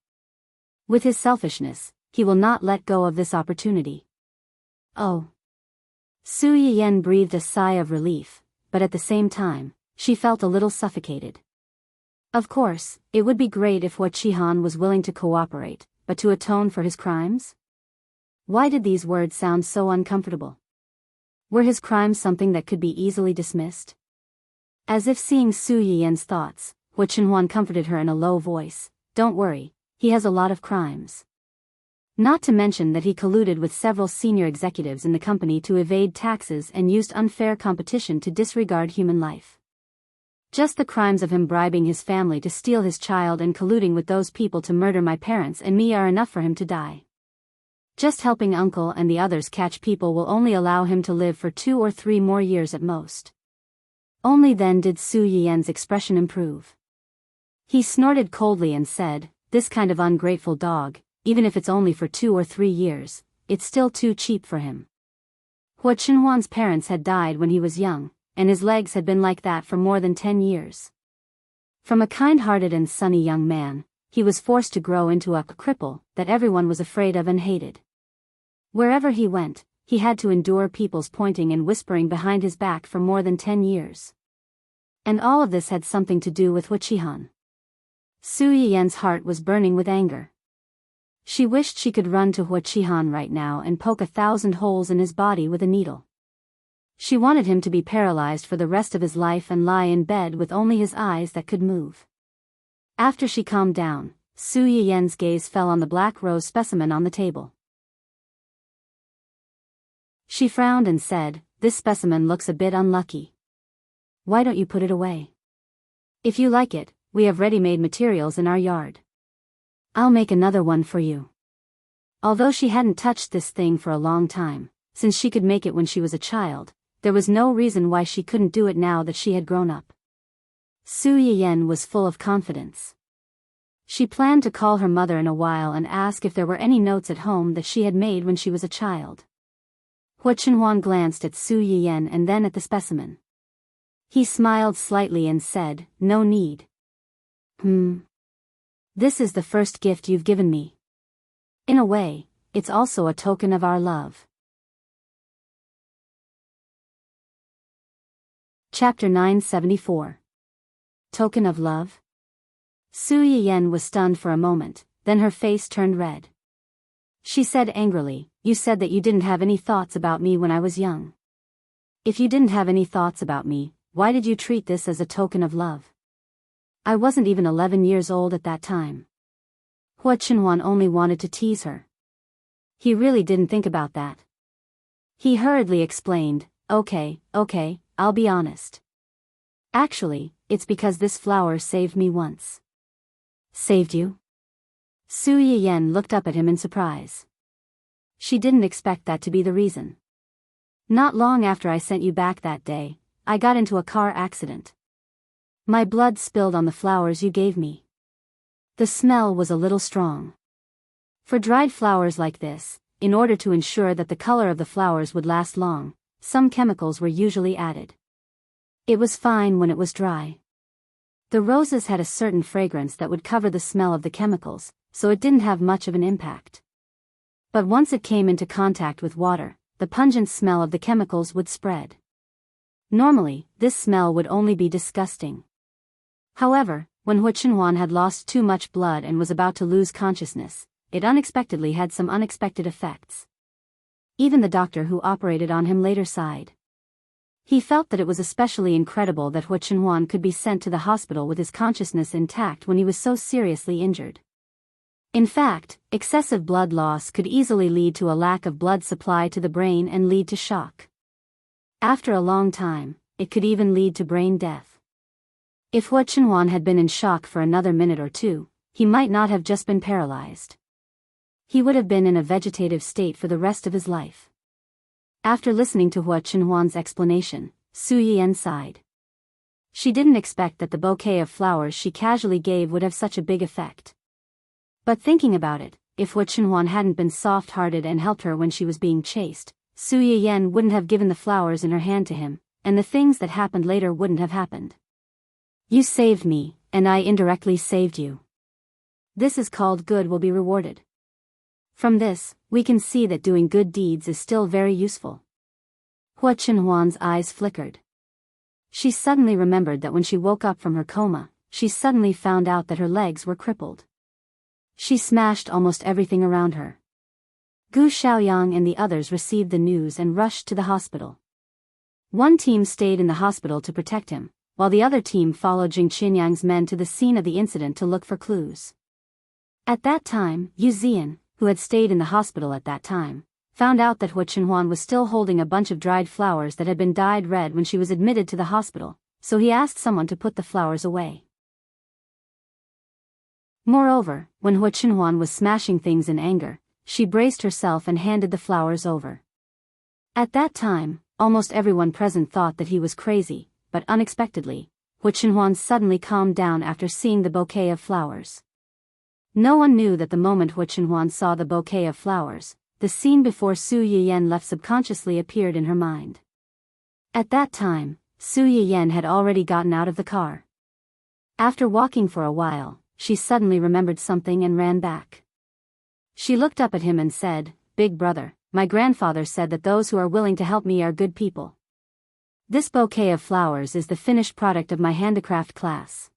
With his selfishness, he will not let go of this opportunity. Oh. Su Yiyan breathed a sigh of relief, but at the same time, she felt a little suffocated. Of course, it would be great if Hua Chenhuan was willing to cooperate, but to atone for his crimes? Why did these words sound so uncomfortable? Were his crimes something that could be easily dismissed? As if seeing Su Yiyan's thoughts, Hua Chenhuan comforted her in a low voice, don't worry, he has a lot of crimes. Not to mention that he colluded with several senior executives in the company to evade taxes and used unfair competition to disregard human life. Just the crimes of him bribing his family to steal his child and colluding with those people to murder my parents and me are enough for him to die. Just helping Uncle and the others catch people will only allow him to live for 2 or 3 more years at most. Only then did Su Yiyan's expression improve. He snorted coldly and said, this kind of ungrateful dog, even if it's only for 2 or 3 years, it's still too cheap for him. Hua Chenhuan's parents had died when he was young, and his legs had been like that for more than 10 years. From a kind-hearted and sunny young man, he was forced to grow into a cripple that everyone was afraid of and hated. Wherever he went, he had to endure people's pointing and whispering behind his back for more than 10 years. And all of this had something to do with Hua Chenhuan. Su Yiyan's heart was burning with anger. She wished she could run to Hua Chenhuan right now and poke 1,000 holes in his body with a needle. She wanted him to be paralyzed for the rest of his life and lie in bed with only his eyes that could move. After she calmed down, Su Yiyan's gaze fell on the black rose specimen on the table. She frowned and said, this specimen looks a bit unlucky. Why don't you put it away? If you like it, we have ready-made materials in our yard. I'll make another one for you. Although she hadn't touched this thing for a long time, since she could make it when she was a child, there was no reason why she couldn't do it now that she had grown up. Su Yiyan was full of confidence. She planned to call her mother in a while and ask if there were any notes at home that she had made when she was a child. Hua Chenhuan glanced at Su Yiyan and then at the specimen. He smiled slightly and said, no need. This is the first gift you've given me. In a way, it's also a token of our love. Chapter 974. Token of love? Su Yiyan was stunned for a moment, then her face turned red. She said angrily, you said that you didn't have any thoughts about me when I was young. If you didn't have any thoughts about me, why did you treat this as a token of love? I wasn't even 11 years old at that time. Hua Chenhuan only wanted to tease her. He really didn't think about that. He hurriedly explained, okay, I'll be honest. Actually, it's because this flower saved me once. Saved you? Su Yiyen looked up at him in surprise. She didn't expect that to be the reason. Not long after I sent you back that day, I got into a car accident. My blood spilled on the flowers you gave me. The smell was a little strong. For dried flowers like this, in order to ensure that the color of the flowers would last long, some chemicals were usually added. It was fine when it was dry. The roses had a certain fragrance that would cover the smell of the chemicals, so it didn't have much of an impact. But once it came into contact with water, the pungent smell of the chemicals would spread. Normally, this smell would only be disgusting. However, when Hu Chenhuan had lost too much blood and was about to lose consciousness, it unexpectedly had some unexpected effects. Even the doctor who operated on him later sighed. He felt that it was especially incredible that Hu Chenhuan could be sent to the hospital with his consciousness intact when he was so seriously injured. In fact, excessive blood loss could easily lead to a lack of blood supply to the brain and lead to shock. After a long time, it could even lead to brain death. If Hu Chenhuan had been in shock for another minute or two, he might not have just been paralyzed. He would have been in a vegetative state for the rest of his life. After listening to Hu Chenhuan's explanation, Su Yiyen sighed. She didn't expect that the bouquet of flowers she casually gave would have such a big effect. But thinking about it, if Hu Chenhuan hadn't been soft-hearted and helped her when she was being chased, Su Yiyen wouldn't have given the flowers in her hand to him, and the things that happened later wouldn't have happened. You saved me, and I indirectly saved you. This is called good will be rewarded. From this, we can see that doing good deeds is still very useful. Hu Chenhuan's eyes flickered. She suddenly remembered that when she woke up from her coma, she suddenly found out that her legs were crippled. She smashed almost everything around her. Gu Xiaoyang and the others received the news and rushed to the hospital. One team stayed in the hospital to protect him, while the other team followed Jing Qinyang's men to the scene of the incident to look for clues. At that time, Yu Zian, who had stayed in the hospital at that time, found out that Hu Chenhuan was still holding a bunch of dried flowers that had been dyed red when she was admitted to the hospital, so he asked someone to put the flowers away. Moreover, when Hu Chenhuan was smashing things in anger, she braced herself and handed the flowers over. At that time, almost everyone present thought that he was crazy, but unexpectedly, Hu Chenhuan suddenly calmed down after seeing the bouquet of flowers. No one knew that the moment Hu Chenhuan saw the bouquet of flowers, the scene before Su Yiyen left subconsciously appeared in her mind. At that time, Su Yiyen had already gotten out of the car. After walking for a while, she suddenly remembered something and ran back. She looked up at him and said, "Big brother, my grandfather said that those who are willing to help me are good people. This bouquet of flowers is the finished product of my handicraft class.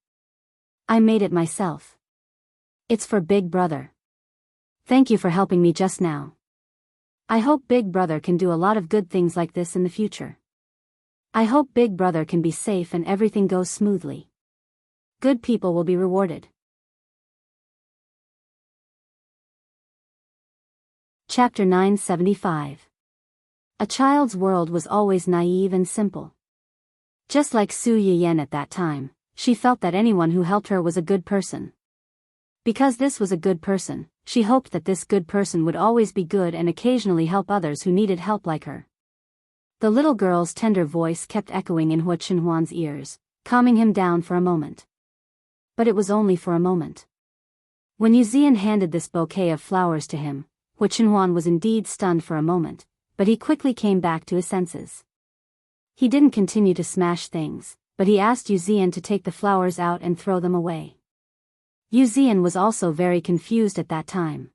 I made it myself. It's for Big Brother. Thank you for helping me just now. I hope Big Brother can do a lot of good things like this in the future. I hope Big Brother can be safe and everything goes smoothly. Good people will be rewarded." Chapter 975. A child's world was always naive and simple. Just like Su Yiyen at that time, she felt that anyone who helped her was a good person. Because this was a good person, she hoped that this good person would always be good and occasionally help others who needed help like her. The little girl's tender voice kept echoing in Hu Chenhuan's ears, calming him down for a moment. But it was only for a moment. When Yu Zian handed this bouquet of flowers to him, Hu Chenhuan was indeed stunned for a moment, but he quickly came back to his senses. He didn't continue to smash things, but he asked Yu Zian to take the flowers out and throw them away. Yu Zian was also very confused at that time.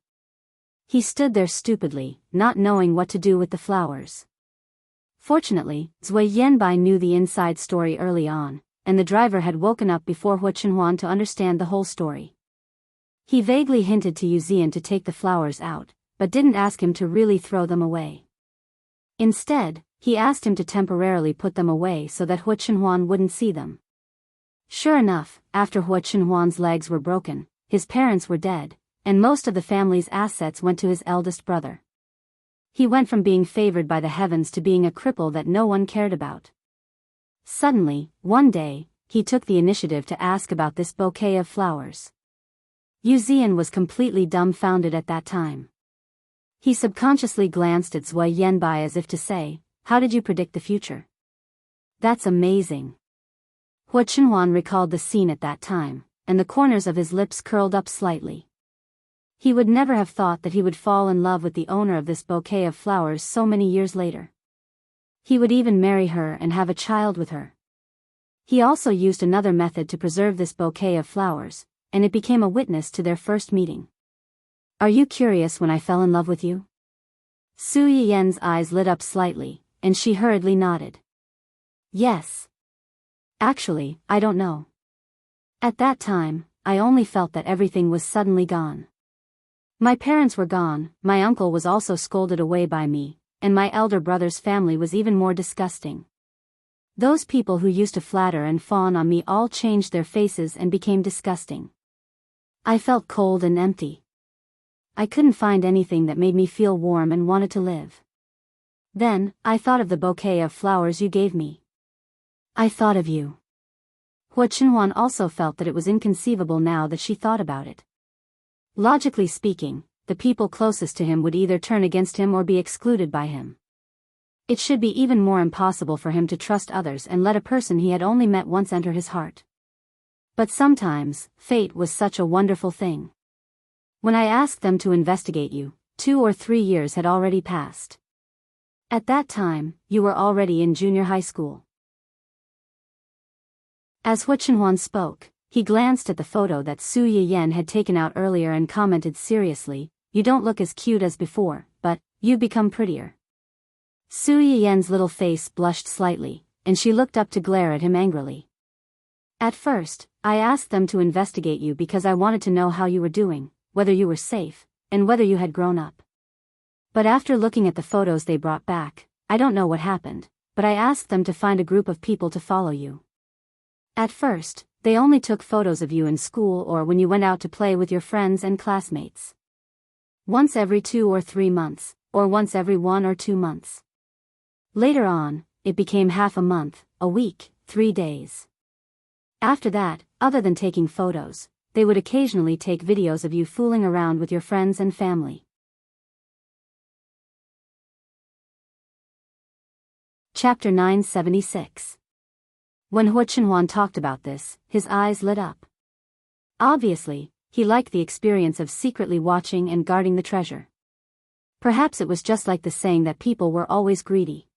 He stood there stupidly, not knowing what to do with the flowers. Fortunately, Zui Yanbai knew the inside story early on, and the driver had woken up before Hu Chenhuan to understand the whole story. He vaguely hinted to Yu Zian to take the flowers out, but didn't ask him to really throw them away. Instead, he asked him to temporarily put them away so that Hu Chenhuan wouldn't see them. Sure enough, after Hu Chenhuan's legs were broken, his parents were dead, and most of the family's assets went to his eldest brother. He went from being favored by the heavens to being a cripple that no one cared about. Suddenly, one day, he took the initiative to ask about this bouquet of flowers. Yu Zian was completely dumbfounded at that time. He subconsciously glanced at Zui Yanbai as if to say, "How did you predict the future? That's amazing." Hua Chenhuan recalled the scene at that time, and the corners of his lips curled up slightly. He would never have thought that he would fall in love with the owner of this bouquet of flowers so many years later. He would even marry her and have a child with her. He also used another method to preserve this bouquet of flowers, and it became a witness to their first meeting. "Are you curious when I fell in love with you?" Su Yiyen's eyes lit up slightly, and she hurriedly nodded. "Yes. Actually, I don't know. At that time, I only felt that everything was suddenly gone. My parents were gone, my uncle was also scolded away by me, and my elder brother's family was even more disgusting. Those people who used to flatter and fawn on me all changed their faces and became disgusting. I felt cold and empty. I couldn't find anything that made me feel warm and wanted to live. Then, I thought of the bouquet of flowers you gave me. I thought of you." Hua Chenhuan also felt that it was inconceivable now that she thought about it. Logically speaking, the people closest to him would either turn against him or be excluded by him. It should be even more impossible for him to trust others and let a person he had only met once enter his heart. But sometimes, fate was such a wonderful thing. When I asked them to investigate you, 2 or 3 years had already passed. At that time, you were already in junior high school. As Hua Chenhuan spoke, he glanced at the photo that Su Yiyen had taken out earlier and commented seriously, "You don't look as cute as before, but you've become prettier." Su Yiyen's little face blushed slightly, and she looked up to glare at him angrily. "At first, I asked them to investigate you because I wanted to know how you were doing, whether you were safe, and whether you had grown up. But after looking at the photos they brought back, I don't know what happened, but I asked them to find a group of people to follow you. At first, they only took photos of you in school or when you went out to play with your friends and classmates. Once every 2 or 3 months, or once every 1 or 2 months. Later on, it became half a month, a week, 3 days. After that, other than taking photos, they would occasionally take videos of you fooling around with your friends and family." Chapter 976. When Hua Chenhuan talked about this, his eyes lit up. Obviously, he liked the experience of secretly watching and guarding the treasure. Perhaps it was just like the saying that people were always greedy.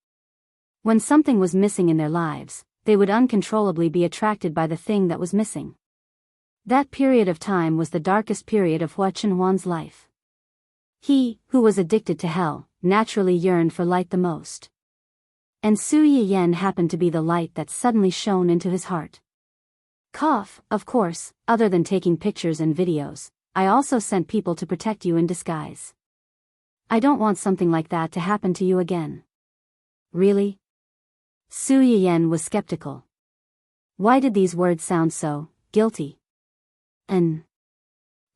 When something was missing in their lives, they would uncontrollably be attracted by the thing that was missing. That period of time was the darkest period of Hua Chenhuan's life. He, who was addicted to hell, naturally yearned for light the most. And Su Yiyen happened to be the light that suddenly shone into his heart. Of course, other than taking pictures and videos, I also sent people to protect you in disguise. I don't want something like that to happen to you again." "Really?" Su Yiyen was skeptical. Why did these words sound so guilty? And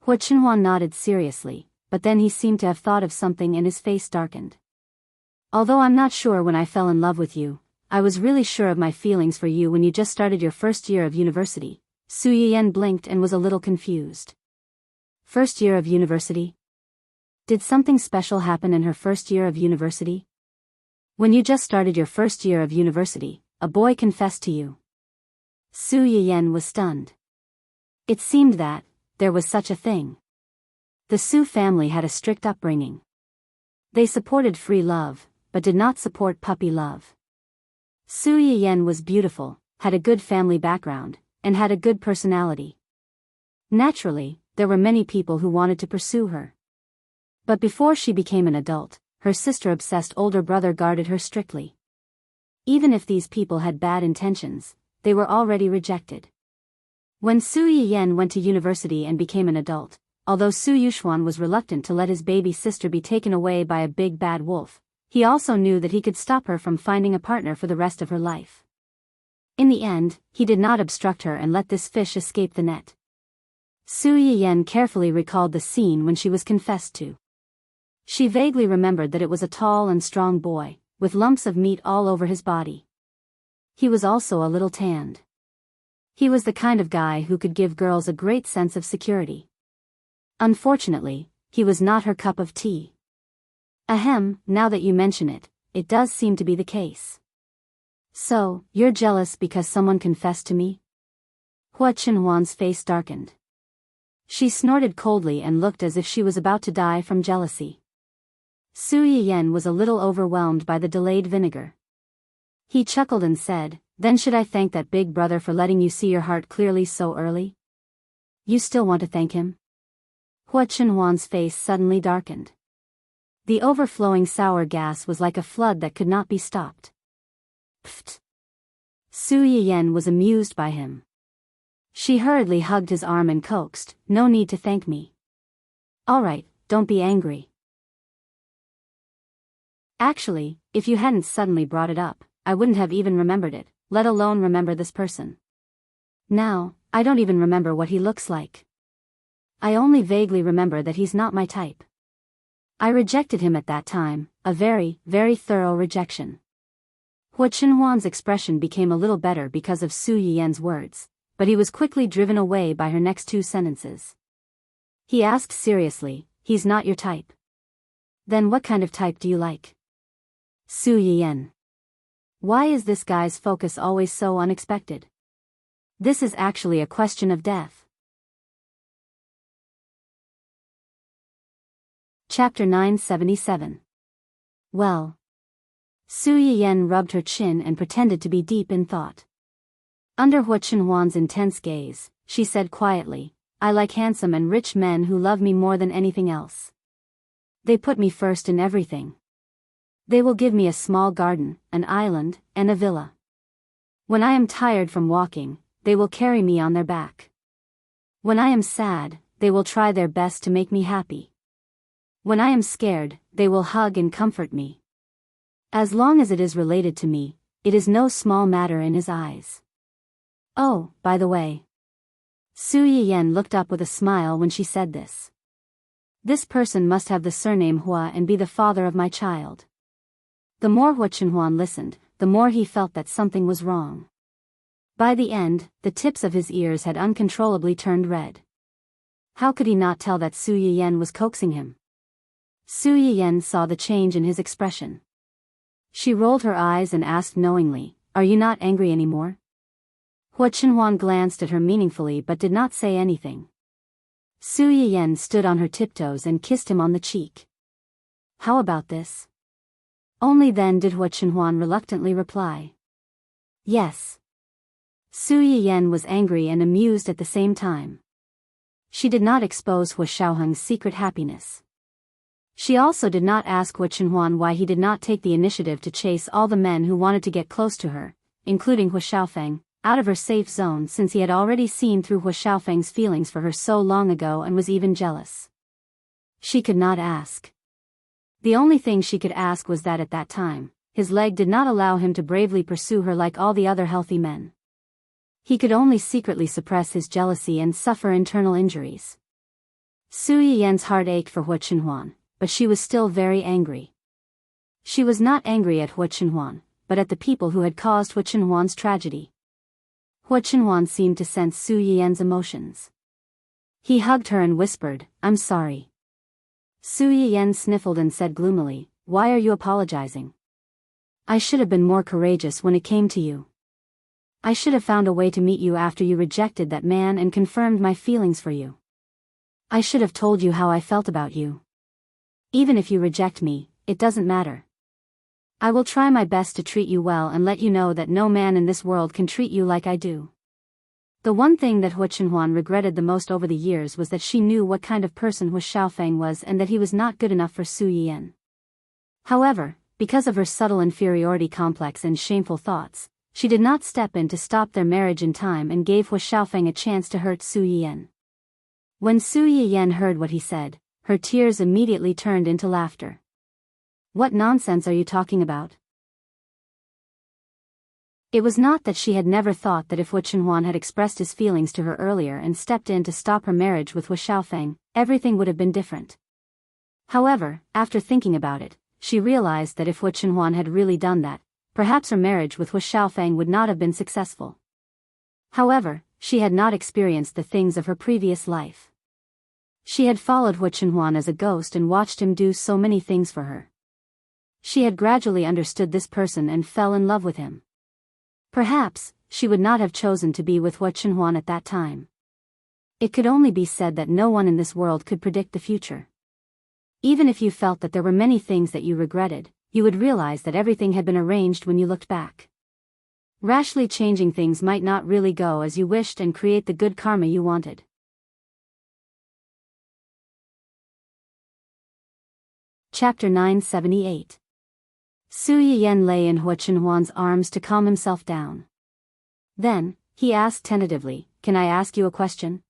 Hua Chenhuan nodded seriously, but then he seemed to have thought of something and his face darkened. "Although I'm not sure when I fell in love with you, I was really sure of my feelings for you when you just started your first year of university." Su Yiyen blinked and was a little confused. First year of university? Did something special happen in her first year of university? When you just started your first year of university, a boy confessed to you? Su Yiyen was stunned. It seemed that there was such a thing. The Su family had a strict upbringing. They supported free love, but did not support puppy love. Su Yiyen was beautiful, had a good family background, and had a good personality. Naturally, there were many people who wanted to pursue her. But before she became an adult, her sister-obsessed older brother guarded her strictly. Even if these people had bad intentions, they were already rejected. When Su Yiyen went to university and became an adult, although Su Yuxuan was reluctant to let his baby sister be taken away by a big bad wolf, he also knew that he could stop her from finding a partner for the rest of her life. In the end, he did not obstruct her and let this fish escape the net. Su Yiyen carefully recalled the scene when she was confessed to. She vaguely remembered that it was a tall and strong boy, with lumps of meat all over his body. He was also a little tanned. He was the kind of guy who could give girls a great sense of security. Unfortunately, he was not her cup of tea. Ahem, now that you mention it, it does seem to be the case. So, you're jealous because someone confessed to me? Hua Chenhuan's face darkened. She snorted coldly and looked as if she was about to die from jealousy. Su Yiyan was a little overwhelmed by the delayed vinegar. He chuckled and said, "Then should I thank that big brother for letting you see your heart clearly so early? You still want to thank him?" Hua Chenhuan's face suddenly darkened. The overflowing sour gas was like a flood that could not be stopped. Pfft. Su Yiyan was amused by him. She hurriedly hugged his arm and coaxed, "No need to thank me. All right, don't be angry. Actually, if you hadn't suddenly brought it up, I wouldn't have even remembered it, let alone remember this person. Now, I don't even remember what he looks like. I only vaguely remember that he's not my type. I rejected him at that time, a very, very thorough rejection." Hua Chenhuan's expression became a little better because of Su Yiyan's words, but he was quickly driven away by her next two sentences. He asked seriously, "He's not your type? Then what kind of type do you like?" Su Yiyan. Why is this guy's focus always so unexpected? This is actually a question of death. Chapter 977. Well. Su Yiyan rubbed her chin and pretended to be deep in thought. Under Hua Chenhuan's intense gaze, she said quietly, "I like handsome and rich men who love me more than anything else. They put me first in everything. They will give me a small garden, an island, and a villa. When I am tired from walking, they will carry me on their back. When I am sad, they will try their best to make me happy. When I am scared, they will hug and comfort me. As long as it is related to me, it is no small matter in his eyes. Oh, by the way." Su Yiyan looked up with a smile when she said this. "This person must have the surname Hua and be the father of my child." The more Hua Chenhuan listened, the more he felt that something was wrong. By the end, the tips of his ears had uncontrollably turned red. How could he not tell that Su Yiyan was coaxing him? Su Yiyan saw the change in his expression. She rolled her eyes and asked knowingly, "Are you not angry anymore?" Hua Chenhuan glanced at her meaningfully but did not say anything. Su Yiyan stood on her tiptoes and kissed him on the cheek. "How about this?" Only then did Hua Chenhuan reluctantly reply. "Yes." Su Yiyan was angry and amused at the same time. She did not expose Hua Xiaoheng's secret happiness. She also did not ask Hua Chenhuan why he did not take the initiative to chase all the men who wanted to get close to her, including Hua Xiaofeng, out of her safe zone since he had already seen through Hua Xiaofeng's feelings for her so long ago and was even jealous. She could not ask. The only thing she could ask was that at that time, his leg did not allow him to bravely pursue her like all the other healthy men. He could only secretly suppress his jealousy and suffer internal injuries. Su Yiyan's heart ached for Hua Chenhuan, but she was still very angry. She was not angry at Hua Chenhuan, but at the people who had caused Hua Chenhuan's tragedy. Hua Chenhuan seemed to sense Su Yiyan's emotions. He hugged her and whispered, "I'm sorry." Su Yiyan sniffled and said gloomily, "Why are you apologizing? I should have been more courageous when it came to you. I should have found a way to meet you after you rejected that man and confirmed my feelings for you. I should have told you how I felt about you. Even if you reject me, it doesn't matter. I will try my best to treat you well and let you know that no man in this world can treat you like I do." The one thing that Hua Chenhuan regretted the most over the years was that she knew what kind of person Hua Xiaofeng was and that he was not good enough for Su Yiyan. However, because of her subtle inferiority complex and shameful thoughts, she did not step in to stop their marriage in time and gave Hua Xiaofeng a chance to hurt Su Yiyan. When Su Yiyan heard what he said, her tears immediately turned into laughter. "What nonsense are you talking about?" It was not that she had never thought that if Hua Chenhuan had expressed his feelings to her earlier and stepped in to stop her marriage with Hua Xiaofeng, everything would have been different. However, after thinking about it, she realized that if Hua Chenhuan had really done that, perhaps her marriage with Hua Xiaofeng would not have been successful. However, she had not experienced the things of her previous life. She had followed Hu Chenhuan as a ghost and watched him do so many things for her. She had gradually understood this person and fell in love with him. Perhaps, she would not have chosen to be with Hu Chenhuan at that time. It could only be said that no one in this world could predict the future. Even if you felt that there were many things that you regretted, you would realize that everything had been arranged when you looked back. Rashly changing things might not really go as you wished and create the good karma you wanted. Chapter 978. Su Yiyan lay in Hu Chenhuan's arms to calm himself down. Then, he asked tentatively, "Can I ask you a question?"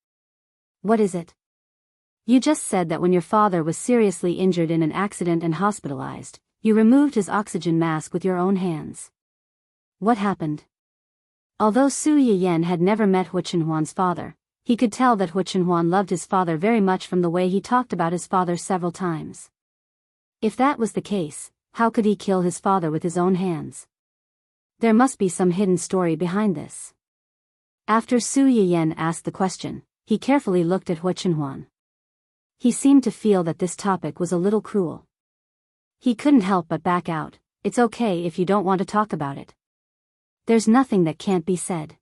"What is it?" "You just said that when your father was seriously injured in an accident and hospitalized, you removed his oxygen mask with your own hands. What happened?" Although Su Yiyan had never met Hu Chenhuan's father, he could tell that Hu Chenhuan loved his father very much from the way he talked about his father several times. If that was the case, how could he kill his father with his own hands? There must be some hidden story behind this. After Su Yiyan asked the question, he carefully looked at Hu Chenhuan. He seemed to feel that this topic was a little cruel. He couldn't help but back out. "It's okay if you don't want to talk about it. There's nothing that can't be said."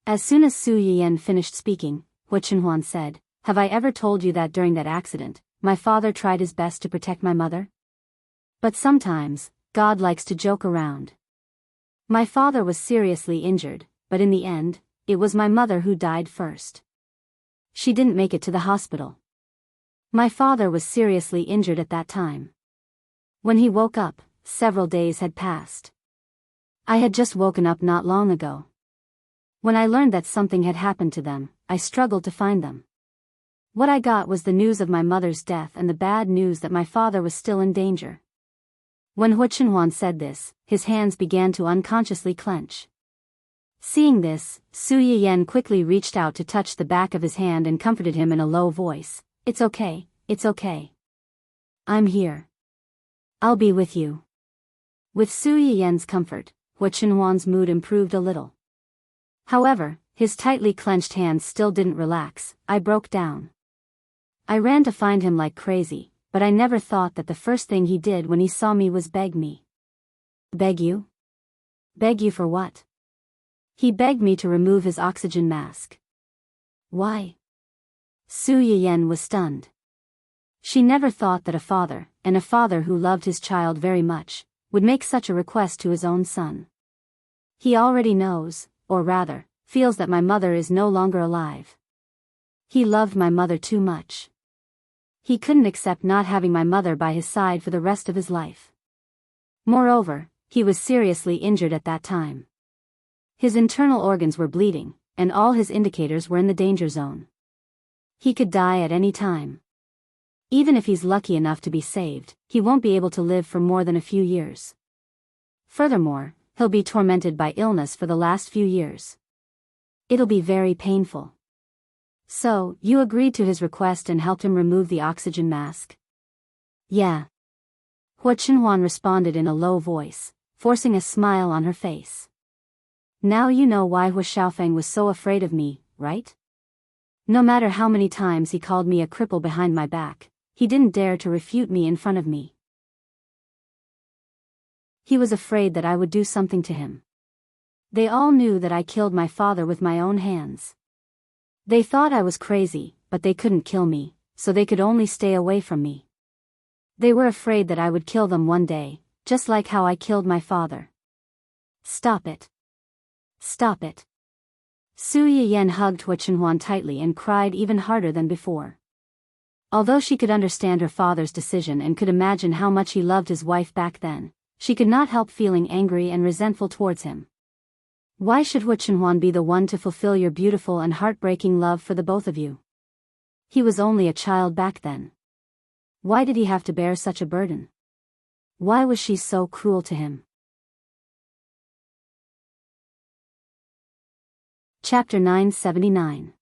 As soon as Su Yiyan finished speaking, Hu Chenhuan said, "Have I ever told you that during that accident, my father tried his best to protect my mother? But sometimes, God likes to joke around. My father was seriously injured, but in the end, it was my mother who died first. She didn't make it to the hospital. My father was seriously injured at that time. When he woke up, several days had passed. I had just woken up not long ago. When I learned that something had happened to them, I struggled to find them. What I got was the news of my mother's death and the bad news that my father was still in danger." When Hu Chenhuan said this, his hands began to unconsciously clench. Seeing this, Su Yiyan quickly reached out to touch the back of his hand and comforted him in a low voice. "It's okay, it's okay. I'm here. I'll be with you." With Su Yiyan's comfort, Hu Chenhuan's mood improved a little. However, his tightly clenched hands still didn't relax. "I broke down. I ran to find him like crazy, but I never thought that the first thing he did when he saw me was beg me." "Beg you? Beg you for what?" "He begged me to remove his oxygen mask." "Why?" Su Yiyan was stunned. She never thought that a father, and a father who loved his child very much, would make such a request to his own son. "He already knows, or rather, feels that my mother is no longer alive. He loved my mother too much. He couldn't accept not having my mother by his side for the rest of his life. Moreover, he was seriously injured at that time. His internal organs were bleeding, and all his indicators were in the danger zone. He could die at any time. Even if he's lucky enough to be saved, he won't be able to live for more than a few years. Furthermore, he'll be tormented by illness for the last few years. It'll be very painful." "So, you agreed to his request and helped him remove the oxygen mask?" "Yeah." Hu Chenhuan responded in a low voice, forcing a smile on her face. "Now you know why Hu Xiaofeng was so afraid of me, right? No matter how many times he called me a cripple behind my back, he didn't dare to refute me in front of me. He was afraid that I would do something to him. They all knew that I killed my father with my own hands. They thought I was crazy, but they couldn't kill me, so they could only stay away from me. They were afraid that I would kill them one day, just like how I killed my father." "Stop it. Stop it." Su Yiyan hugged Hu Chenhuan tightly and cried even harder than before. Although she could understand her father's decision and could imagine how much he loved his wife back then, she could not help feeling angry and resentful towards him. Why should Hu Chenhuan be the one to fulfill your beautiful and heartbreaking love for the both of you? He was only a child back then. Why did he have to bear such a burden? Why was she so cruel to him? Chapter 979.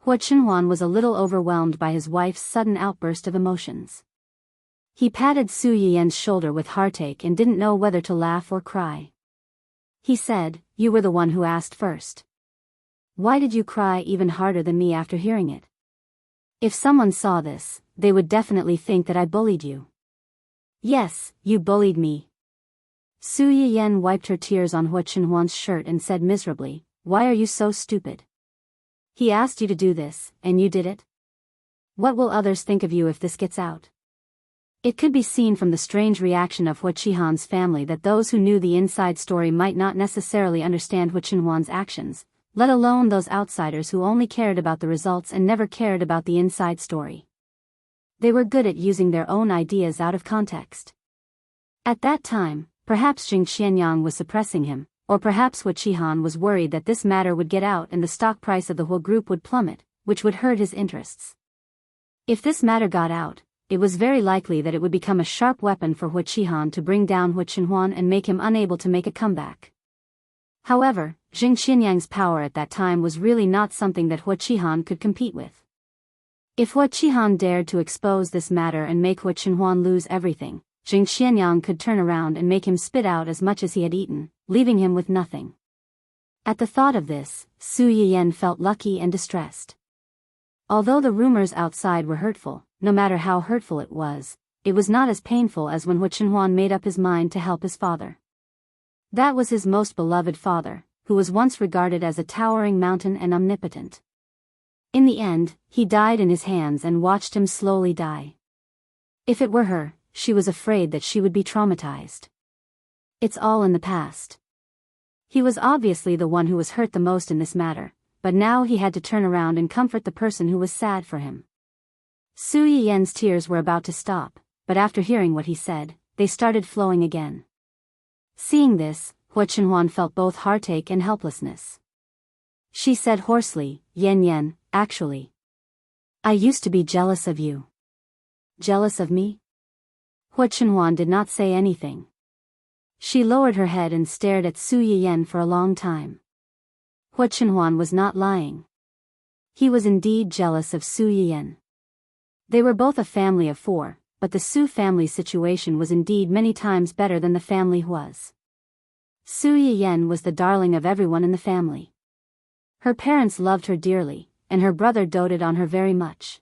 Hu Chenhuan was a little overwhelmed by his wife's sudden outburst of emotions. He patted Su Yiyan's shoulder with heartache and didn't know whether to laugh or cry. He said, "You were the one who asked first. Why did you cry even harder than me after hearing it?" If someone saw this, they would definitely think that I bullied you. Yes, you bullied me. Su Yiyan wiped her tears on Hua Chenhuan's shirt and said miserably, "Why are you so stupid? He asked you to do this, and you did it? What will others think of you if this gets out?" It could be seen from the strange reaction of Hua Qihan's family that those who knew the inside story might not necessarily understand Hua Chenhuan's actions, let alone those outsiders who only cared about the results and never cared about the inside story. They were good at using their own ideas out of context. At that time, perhaps Jing Qianyang was suppressing him, or perhaps Hua Qihan was worried that this matter would get out and the stock price of the Hua Group would plummet, which would hurt his interests. If this matter got out, it was very likely that it would become a sharp weapon for Hua Qihan to bring down Hua Chenhuan and make him unable to make a comeback. However, Jing Qianyang's power at that time was really not something that Hua Qihan could compete with. If Hua Qihan dared to expose this matter and make Hua Chenhuan lose everything, Jing Qianyang could turn around and make him spit out as much as he had eaten, leaving him with nothing. At the thought of this, Su Yiyan felt lucky and distressed. Although the rumors outside were hurtful, no matter how hurtful it was not as painful as when Hua Chenhuan made up his mind to help his father. That was his most beloved father, who was once regarded as a towering mountain and omnipotent. In the end, he died in his hands and watched him slowly die. If it were her, she was afraid that she would be traumatized. It's all in the past. He was obviously the one who was hurt the most in this matter, but now he had to turn around and comfort the person who was sad for him. Su Yiyan's tears were about to stop, but after hearing what he said, they started flowing again. Seeing this, Hua Chenhuan felt both heartache and helplessness. She said hoarsely, "Yan, actually, I used to be jealous of you." "Jealous of me?" Hua Chenhuan did not say anything. She lowered her head and stared at Su Yiyan for a long time. Hua Chenhuan was not lying. He was indeed jealous of Su Yiyan. They were both a family of 4, but the Su family's situation was indeed many times better than the family Hua's. Su Yiyan was the darling of everyone in the family. Her parents loved her dearly, and her brother doted on her very much.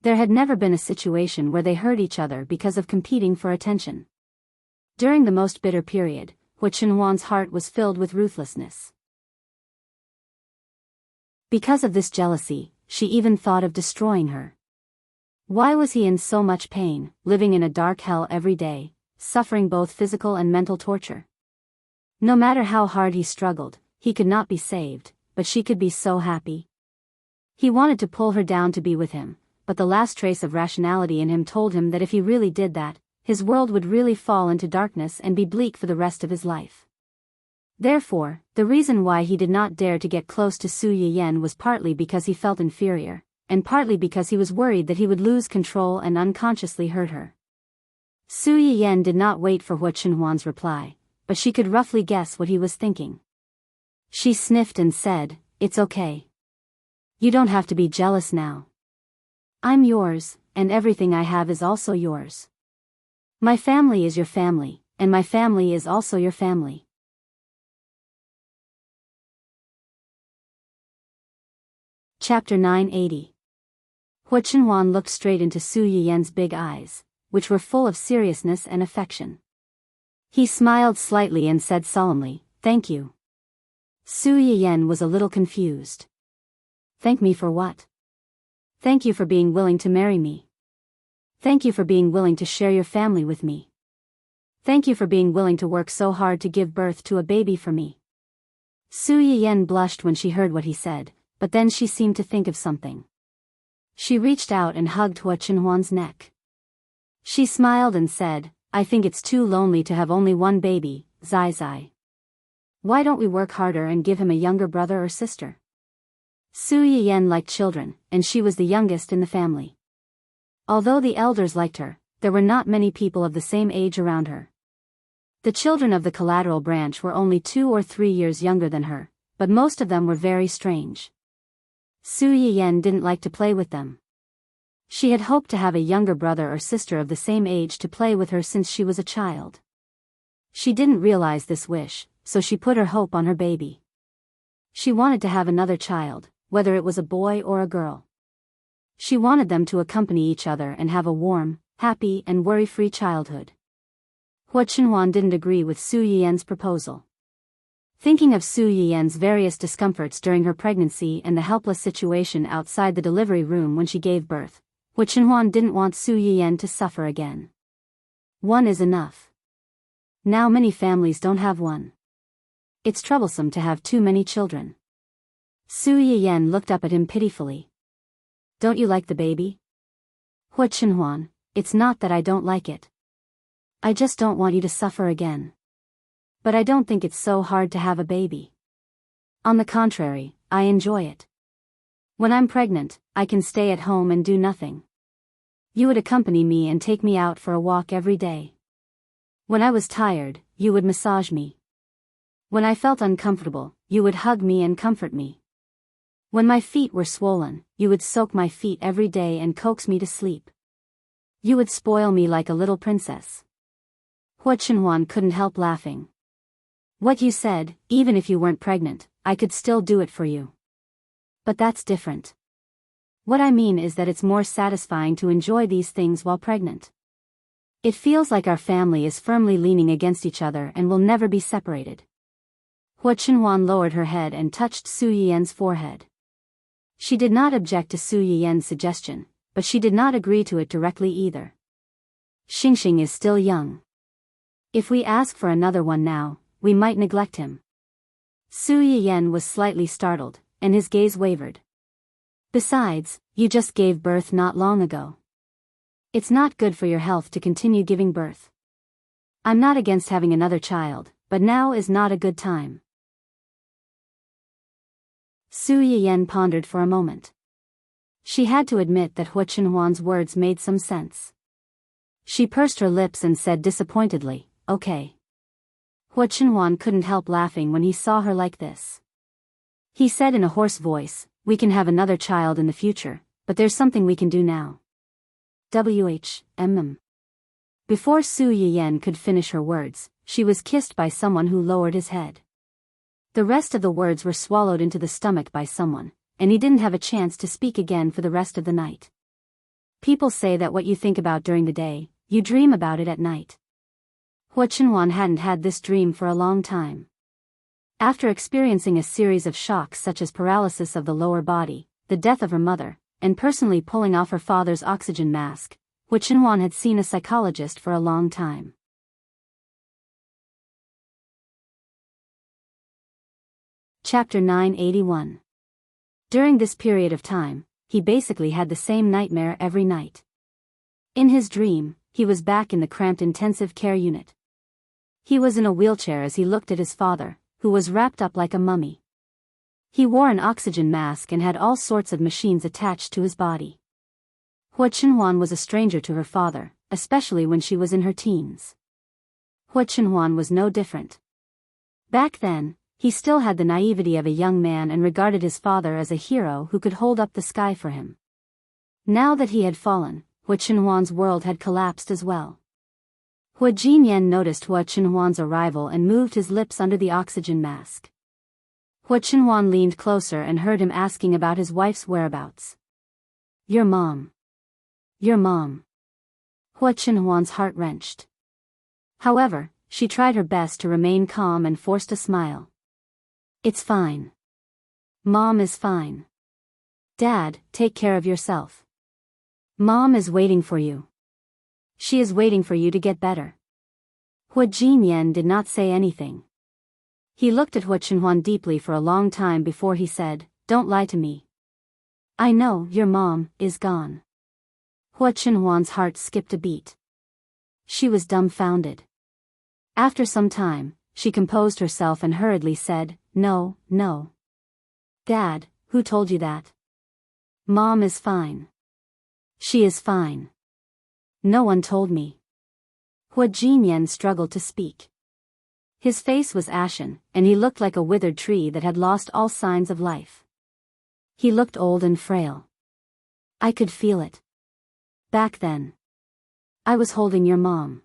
There had never been a situation where they hurt each other because of competing for attention. During the most bitter period, Hua Chenhuan's heart was filled with ruthlessness. Because of this jealousy, she even thought of destroying her. Why was he in so much pain, living in a dark hell every day, suffering both physical and mental torture? No matter how hard he struggled, he could not be saved, but she could be so happy. He wanted to pull her down to be with him, but the last trace of rationality in him told him that if he really did that, his world would really fall into darkness and be bleak for the rest of his life. Therefore, the reason why he did not dare to get close to Su Yiyan was partly because he felt inferior, and partly because he was worried that he would lose control and unconsciously hurt her. Su Yiyan did not wait for Hua Chenhuan's reply, but she could roughly guess what he was thinking. She sniffed and said, "It's okay. You don't have to be jealous now. I'm yours, and everything I have is also yours. My family is your family, and my family is also your family." Chapter 980. Hua Chenhuan looked straight into Su Yiyan's big eyes, which were full of seriousness and affection. He smiled slightly and said solemnly, "Thank you." Su Yiyan was a little confused. "Thank me for what?" "Thank you for being willing to marry me. Thank you for being willing to share your family with me. Thank you for being willing to work so hard to give birth to a baby for me." Su Yiyan blushed when she heard what he said, but then she seemed to think of something. She reached out and hugged Hua Chenhuan's neck. She smiled and said, "I think it's too lonely to have only one baby, Zai Zai. Why don't we work harder and give him a younger brother or sister?" Su Yiyan liked children, and she was the youngest in the family. Although the elders liked her, there were not many people of the same age around her. The children of the collateral branch were only 2 or 3 years younger than her, but most of them were very strange. Su Yiyan didn't like to play with them. She had hoped to have a younger brother or sister of the same age to play with her since she was a child. She didn't realize this wish, so she put her hope on her baby. She wanted to have another child, whether it was a boy or a girl. She wanted them to accompany each other and have a warm, happy and worry-free childhood. Hua Chenhuan didn't agree with Su Yiyan's proposal. Thinking of Su Yiyan's various discomforts during her pregnancy and the helpless situation outside the delivery room when she gave birth, Hua Chenhuan didn't want Su Yiyan to suffer again. One is enough. Now many families don't have one. It's troublesome to have too many children. Su Yiyan looked up at him pitifully. Don't you like the baby? Hua Chenhuan, it's not that I don't like it. I just don't want you to suffer again. But I don't think it's so hard to have a baby. On the contrary, I enjoy it. When I'm pregnant, I can stay at home and do nothing. You would accompany me and take me out for a walk every day. When I was tired, you would massage me. When I felt uncomfortable, you would hug me and comfort me. When my feet were swollen, you would soak my feet every day and coax me to sleep. You would spoil me like a little princess. Hua Chenhuan couldn't help laughing. What you said, even if you weren't pregnant, I could still do it for you. But that's different. What I mean is that it's more satisfying to enjoy these things while pregnant. It feels like our family is firmly leaning against each other and will never be separated. Hua Chenhuan lowered her head and touched Su Yiyan's forehead. She did not object to Su Yiyan's suggestion, but she did not agree to it directly either. Xingxing is still young. If we ask for another one now, we might neglect him. Su Yiyan was slightly startled, and his gaze wavered. Besides, you just gave birth not long ago. It's not good for your health to continue giving birth. I'm not against having another child, but now is not a good time. Su Yiyan pondered for a moment. She had to admit that Hua Chenhuan's words made some sense. She pursed her lips and said disappointedly, "Okay." Hua Chenhuan couldn't help laughing when he saw her like this. He said in a hoarse voice, "We can have another child in the future, but there's something we can do now." Before Su Yiyan could finish her words, she was kissed by someone who lowered his head. The rest of the words were swallowed into the stomach by someone, and he didn't have a chance to speak again for the rest of the night. People say that what you think about during the day, you dream about it at night. Hua Chenhuan hadn't had this dream for a long time. After experiencing a series of shocks such as paralysis of the lower body, the death of her mother, and personally pulling off her father's oxygen mask, Hua Chenhuan had seen a psychologist for a long time. Chapter 981. During this period of time, he basically had the same nightmare every night. In his dream, he was back in the cramped intensive care unit. He was in a wheelchair as he looked at his father, who was wrapped up like a mummy. He wore an oxygen mask and had all sorts of machines attached to his body. Hua Chenhuan was a stranger to her father, especially when she was in her teens. Hua Chenhuan was no different. Back then, he still had the naivety of a young man and regarded his father as a hero who could hold up the sky for him. Now that he had fallen, Hua Chenhuan's world had collapsed as well. Hua Jinyan noticed Hua Chenhuan's arrival and moved his lips under the oxygen mask. Hua Chenhuan leaned closer and heard him asking about his wife's whereabouts. Your mom. Your mom. Hua Chenhuan's heart wrenched. However, she tried her best to remain calm and forced a smile. It's fine. Mom is fine. Dad, take care of yourself. Mom is waiting for you. She is waiting for you to get better. Hua Jinyan did not say anything. He looked at Hua Chenhuan deeply for a long time before he said, Don't lie to me. I know your mom is gone. Hua Chenhuan's heart skipped a beat. She was dumbfounded. After some time, she composed herself and hurriedly said, No, no. Dad, who told you that? Mom is fine. She is fine. No one told me. Hua Jinyan struggled to speak. His face was ashen, and he looked like a withered tree that had lost all signs of life. He looked old and frail. I could feel it. Back then. I was holding your mom.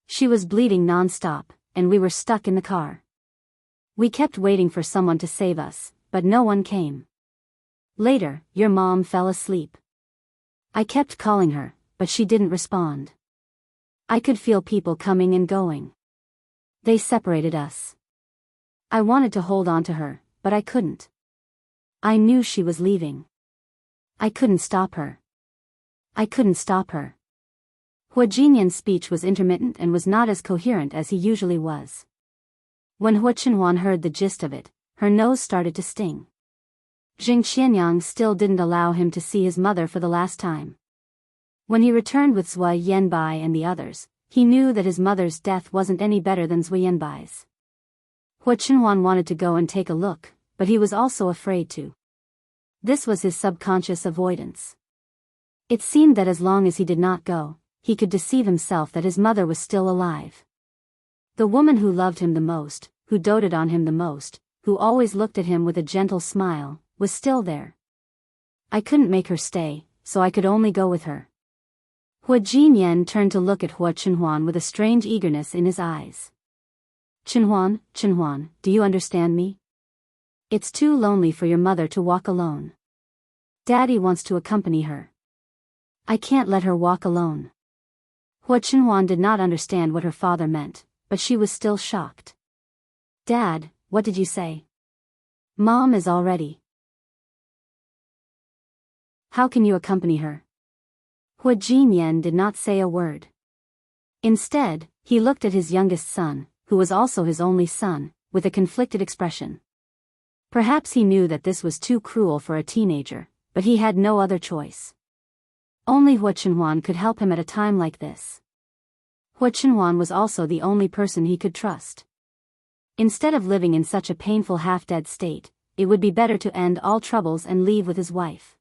She was bleeding non-stop, and we were stuck in the car. We kept waiting for someone to save us, but no one came. Later, your mom fell asleep. I kept calling her, but she didn't respond. I could feel people coming and going. They separated us. I wanted to hold on to her, but I couldn't. I knew she was leaving. I couldn't stop her. I couldn't stop her. Hua Jinyan's speech was intermittent and was not as coherent as he usually was. When Hua Qinhuan heard the gist of it, her nose started to sting. Jing Qianyang still didn't allow him to see his mother for the last time. When he returned with Zui Yanbai and the others, he knew that his mother's death wasn't any better than Zui Yanbai's. Hua Qinhuan wanted to go and take a look, but he was also afraid to. This was his subconscious avoidance. It seemed that as long as he did not go, he could deceive himself that his mother was still alive. The woman who loved him the most, who doted on him the most, who always looked at him with a gentle smile, was still there. I couldn't make her stay, so I could only go with her. Hua Jinyan turned to look at Hua Qinhuan with a strange eagerness in his eyes. Qinhuan, do you understand me? It's too lonely for your mother to walk alone. Daddy wants to accompany her. I can't let her walk alone. Hua Qinhuan did not understand what her father meant, but she was still shocked. Dad, what did you say? Mom is all ready. How can you accompany her? Hua Jinyan did not say a word. Instead, he looked at his youngest son, who was also his only son, with a conflicted expression. Perhaps he knew that this was too cruel for a teenager, but he had no other choice. Only Hua Qinhuan could help him at a time like this. Hua Qinhuan was also the only person he could trust. Instead of living in such a painful half-dead state, it would be better to end all troubles and leave with his wife.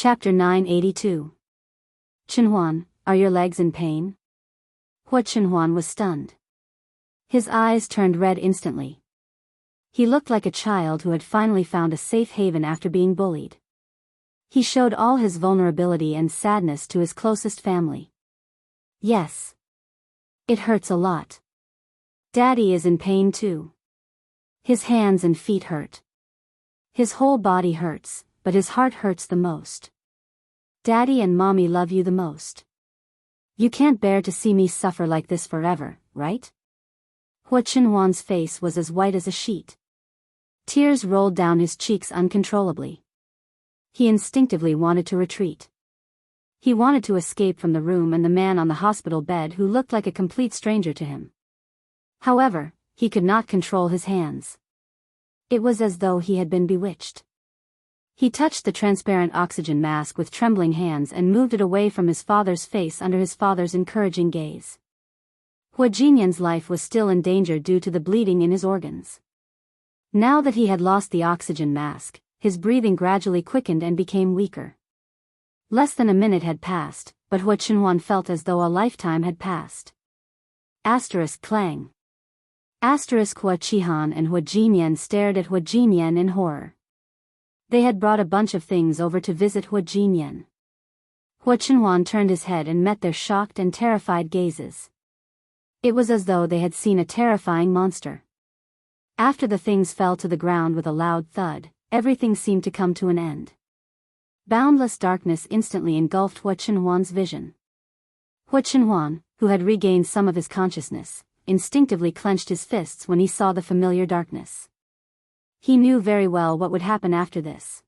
Chapter 982. Qinhuan, are your legs in pain? Hua Qinhuan was stunned. His eyes turned red instantly. He looked like a child who had finally found a safe haven after being bullied. He showed all his vulnerability and sadness to his closest family. Yes. It hurts a lot. Daddy is in pain too. His hands and feet hurt. His whole body hurts, but his heart hurts the most. Daddy and Mommy love you the most. You can't bear to see me suffer like this forever, right? Hua Qinhuan's face was as white as a sheet. Tears rolled down his cheeks uncontrollably. He instinctively wanted to retreat. He wanted to escape from the room and the man on the hospital bed who looked like a complete stranger to him. However, he could not control his hands. It was as though he had been bewitched. He touched the transparent oxygen mask with trembling hands and moved it away from his father's face under his father's encouraging gaze. Hua Jinyan's life was still in danger due to the bleeding in his organs. Now that he had lost the oxygen mask, his breathing gradually quickened and became weaker. Less than a minute had passed, but Hua Qinhuan felt as though a lifetime had passed. Clang. Hua Qihan and Hua Jinyan stared at Hua Jinyan in horror. They had brought a bunch of things over to visit Hua Jinyan. Hua Qinhuan turned his head and met their shocked and terrified gazes. It was as though they had seen a terrifying monster. After the things fell to the ground with a loud thud, everything seemed to come to an end. Boundless darkness instantly engulfed Hua Qinhuan's vision. Hua Qinhuan, who had regained some of his consciousness, instinctively clenched his fists when he saw the familiar darkness. He knew very well what would happen after this.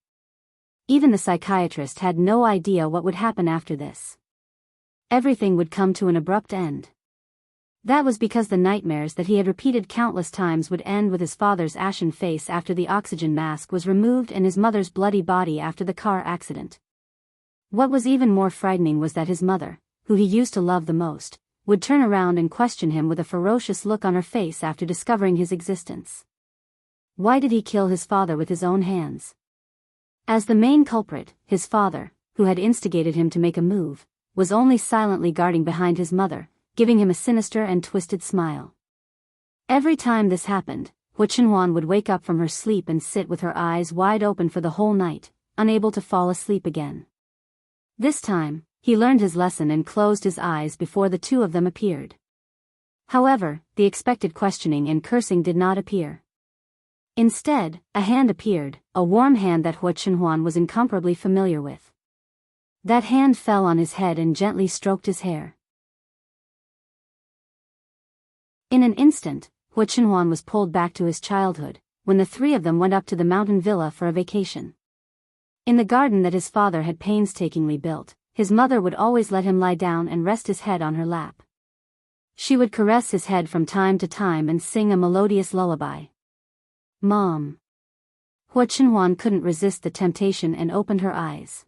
Even the psychiatrist had no idea what would happen after this. Everything would come to an abrupt end. That was because the nightmares that he had repeated countless times would end with his father's ashen face after the oxygen mask was removed and his mother's bloody body after the car accident. What was even more frightening was that his mother, who he used to love the most, would turn around and question him with a ferocious look on her face after discovering his existence. Why did he kill his father with his own hands? As the main culprit, his father, who had instigated him to make a move, was only silently guarding behind his mother, giving him a sinister and twisted smile. Every time this happened, Hua Qinhuan would wake up from her sleep and sit with her eyes wide open for the whole night, unable to fall asleep again. This time, he learned his lesson and closed his eyes before the two of them appeared. However, the expected questioning and cursing did not appear. Instead, a hand appeared, a warm hand that Hua Chenhuan was incomparably familiar with. That hand fell on his head and gently stroked his hair. In an instant, Hua Chenhuan was pulled back to his childhood, when the three of them went up to the mountain villa for a vacation. In the garden that his father had painstakingly built, his mother would always let him lie down and rest his head on her lap. She would caress his head from time to time and sing a melodious lullaby. "Mom." Hua Chenhuan couldn't resist the temptation and opened her eyes.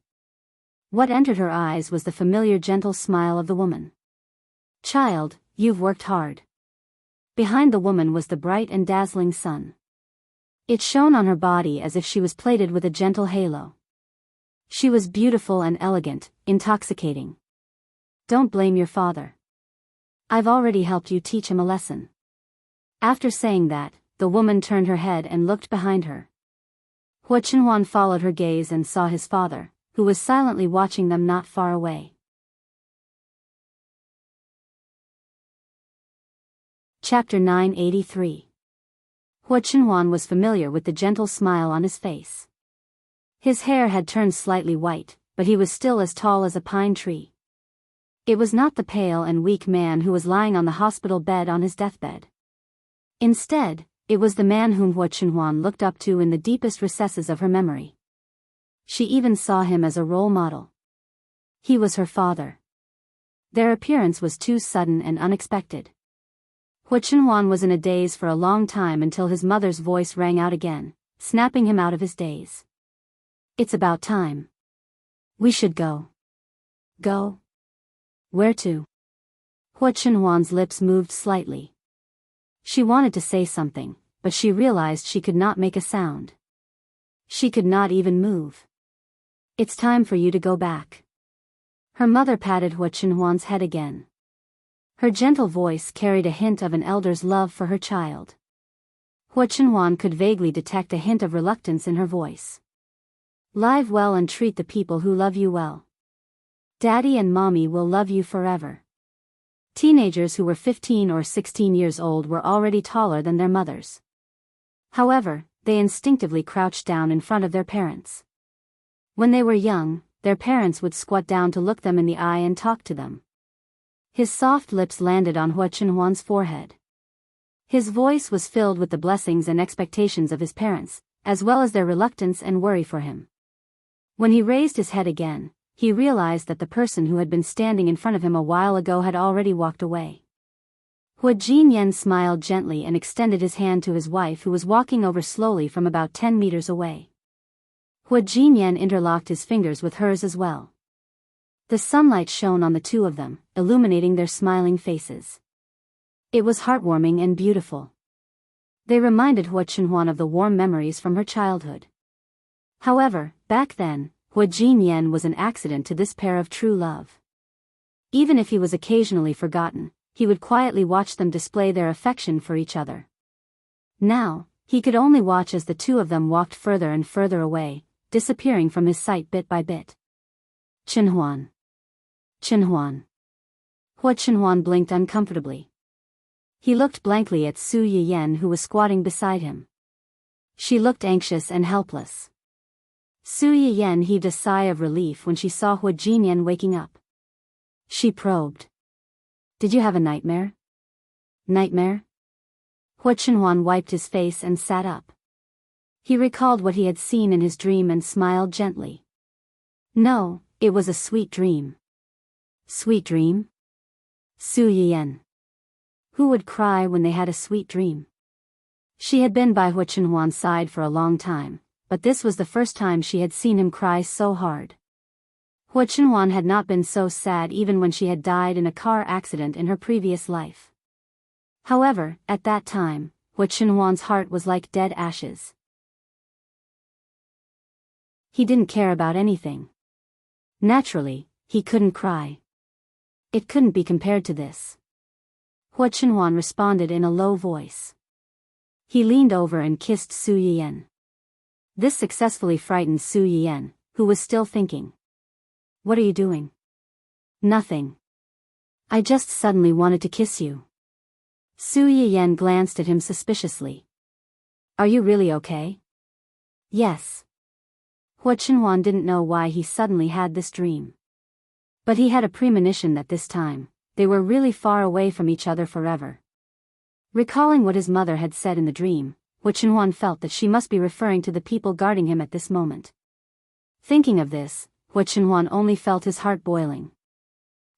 What entered her eyes was the familiar gentle smile of the woman. "Child, you've worked hard." Behind the woman was the bright and dazzling sun. It shone on her body as if she was plated with a gentle halo. She was beautiful and elegant, intoxicating. "Don't blame your father. I've already helped you teach him a lesson." After saying that, the woman turned her head and looked behind her. Hua Chenhuan followed her gaze and saw his father, who was silently watching them not far away. Chapter 983. Hua Chenhuan was familiar with the gentle smile on his face. His hair had turned slightly white, but he was still as tall as a pine tree. It was not the pale and weak man who was lying on the hospital bed on his deathbed. Instead, it was the man whom Hua Chenhuan looked up to in the deepest recesses of her memory. She even saw him as a role model. He was her father. Their appearance was too sudden and unexpected. Hua Chenhuan was in a daze for a long time until his mother's voice rang out again, snapping him out of his daze. "It's about time. We should go." "Go? Where to?" Hua Chenhuan's lips moved slightly. She wanted to say something, but she realized she could not make a sound. She could not even move. "It's time for you to go back." Her mother patted Hua Chenhuan's head again. Her gentle voice carried a hint of an elder's love for her child. Hua Chenhuan could vaguely detect a hint of reluctance in her voice. "Live well and treat the people who love you well. Daddy and Mommy will love you forever." Teenagers who were 15 or 16 years old were already taller than their mothers. However, they instinctively crouched down in front of their parents. When they were young, their parents would squat down to look them in the eye and talk to them. His soft lips landed on Hua Chenhuan's forehead. His voice was filled with the blessings and expectations of his parents, as well as their reluctance and worry for him. When he raised his head again, he realized that the person who had been standing in front of him a while ago had already walked away. Hua Jinyan smiled gently and extended his hand to his wife, who was walking over slowly from about 10 meters away. Hua Jinyan interlocked his fingers with hers as well. The sunlight shone on the two of them, illuminating their smiling faces. It was heartwarming and beautiful. They reminded Hua Chenhuan of the warm memories from her childhood. However, back then, Hua Jinyan was an accident to this pair of true love. Even if he was occasionally forgotten, he would quietly watch them display their affection for each other. Now, he could only watch as the two of them walked further and further away, disappearing from his sight bit by bit. "Chenhuan. Chenhuan." Hua Chenhuan blinked uncomfortably. He looked blankly at Su Yiyen, who was squatting beside him. She looked anxious and helpless. Su Yiyen heaved a sigh of relief when she saw Hua Jinyan waking up. She probed. "Did you have a nightmare?" "Nightmare?" Hua Chenhuan wiped his face and sat up. He recalled what he had seen in his dream and smiled gently. "No, it was a sweet dream." "Sweet dream?" Su Yiyen. Who would cry when they had a sweet dream? She had been by Hua Chenhuan's side for a long time, but this was the first time she had seen him cry so hard. Hua Chenhuan had not been so sad even when she had died in a car accident in her previous life. However, at that time, Hua Chenhuan's heart was like dead ashes. He didn't care about anything. Naturally, he couldn't cry. It couldn't be compared to this. Hua Chenhuan responded in a low voice. He leaned over and kissed Su Yiyen. This successfully frightened Su Yiyen, who was still thinking. "What are you doing?" "Nothing. I just suddenly wanted to kiss you." Su Yiyen glanced at him suspiciously. Are you really okay? Yes. Hua Chenhuan didn't know why he suddenly had this dream. But he had a premonition that this time, they were really far away from each other forever. Recalling what his mother had said in the dream, Hua Chenhuan felt that she must be referring to the people guarding him at this moment. Thinking of this, Hua Chenhuan only felt his heart boiling.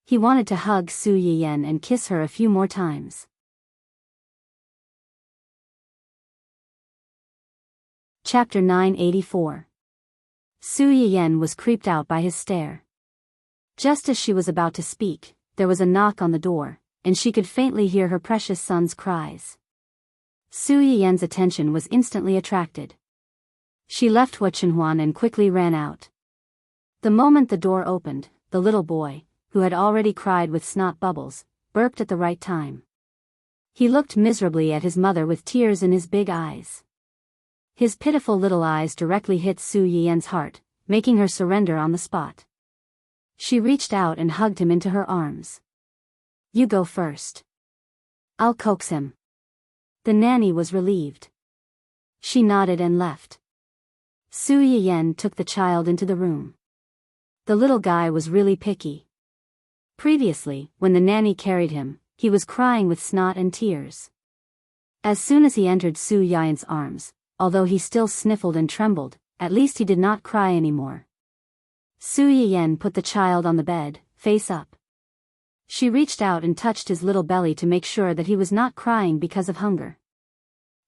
He wanted to hug Su Yiyan and kiss her a few more times. Chapter 984. Su Yiyan was creeped out by his stare. Just as she was about to speak, there was a knock on the door, and she could faintly hear her precious son's cries. Su Yiyan's attention was instantly attracted. She left Hua Chenhuan and quickly ran out. The moment the door opened, the little boy, who had already cried with snot bubbles, burped at the right time. He looked miserably at his mother with tears in his big eyes. His pitiful little eyes directly hit Su Yiyan's heart, making her surrender on the spot. She reached out and hugged him into her arms. You go first. I'll coax him. The nanny was relieved. She nodded and left. Su Yiyan took the child into the room. The little guy was really picky. Previously, when the nanny carried him, he was crying with snot and tears. As soon as he entered Su Yiyan's arms, although he still sniffled and trembled, at least he did not cry anymore. Su Yiyan put the child on the bed, face up. She reached out and touched his little belly to make sure that he was not crying because of hunger.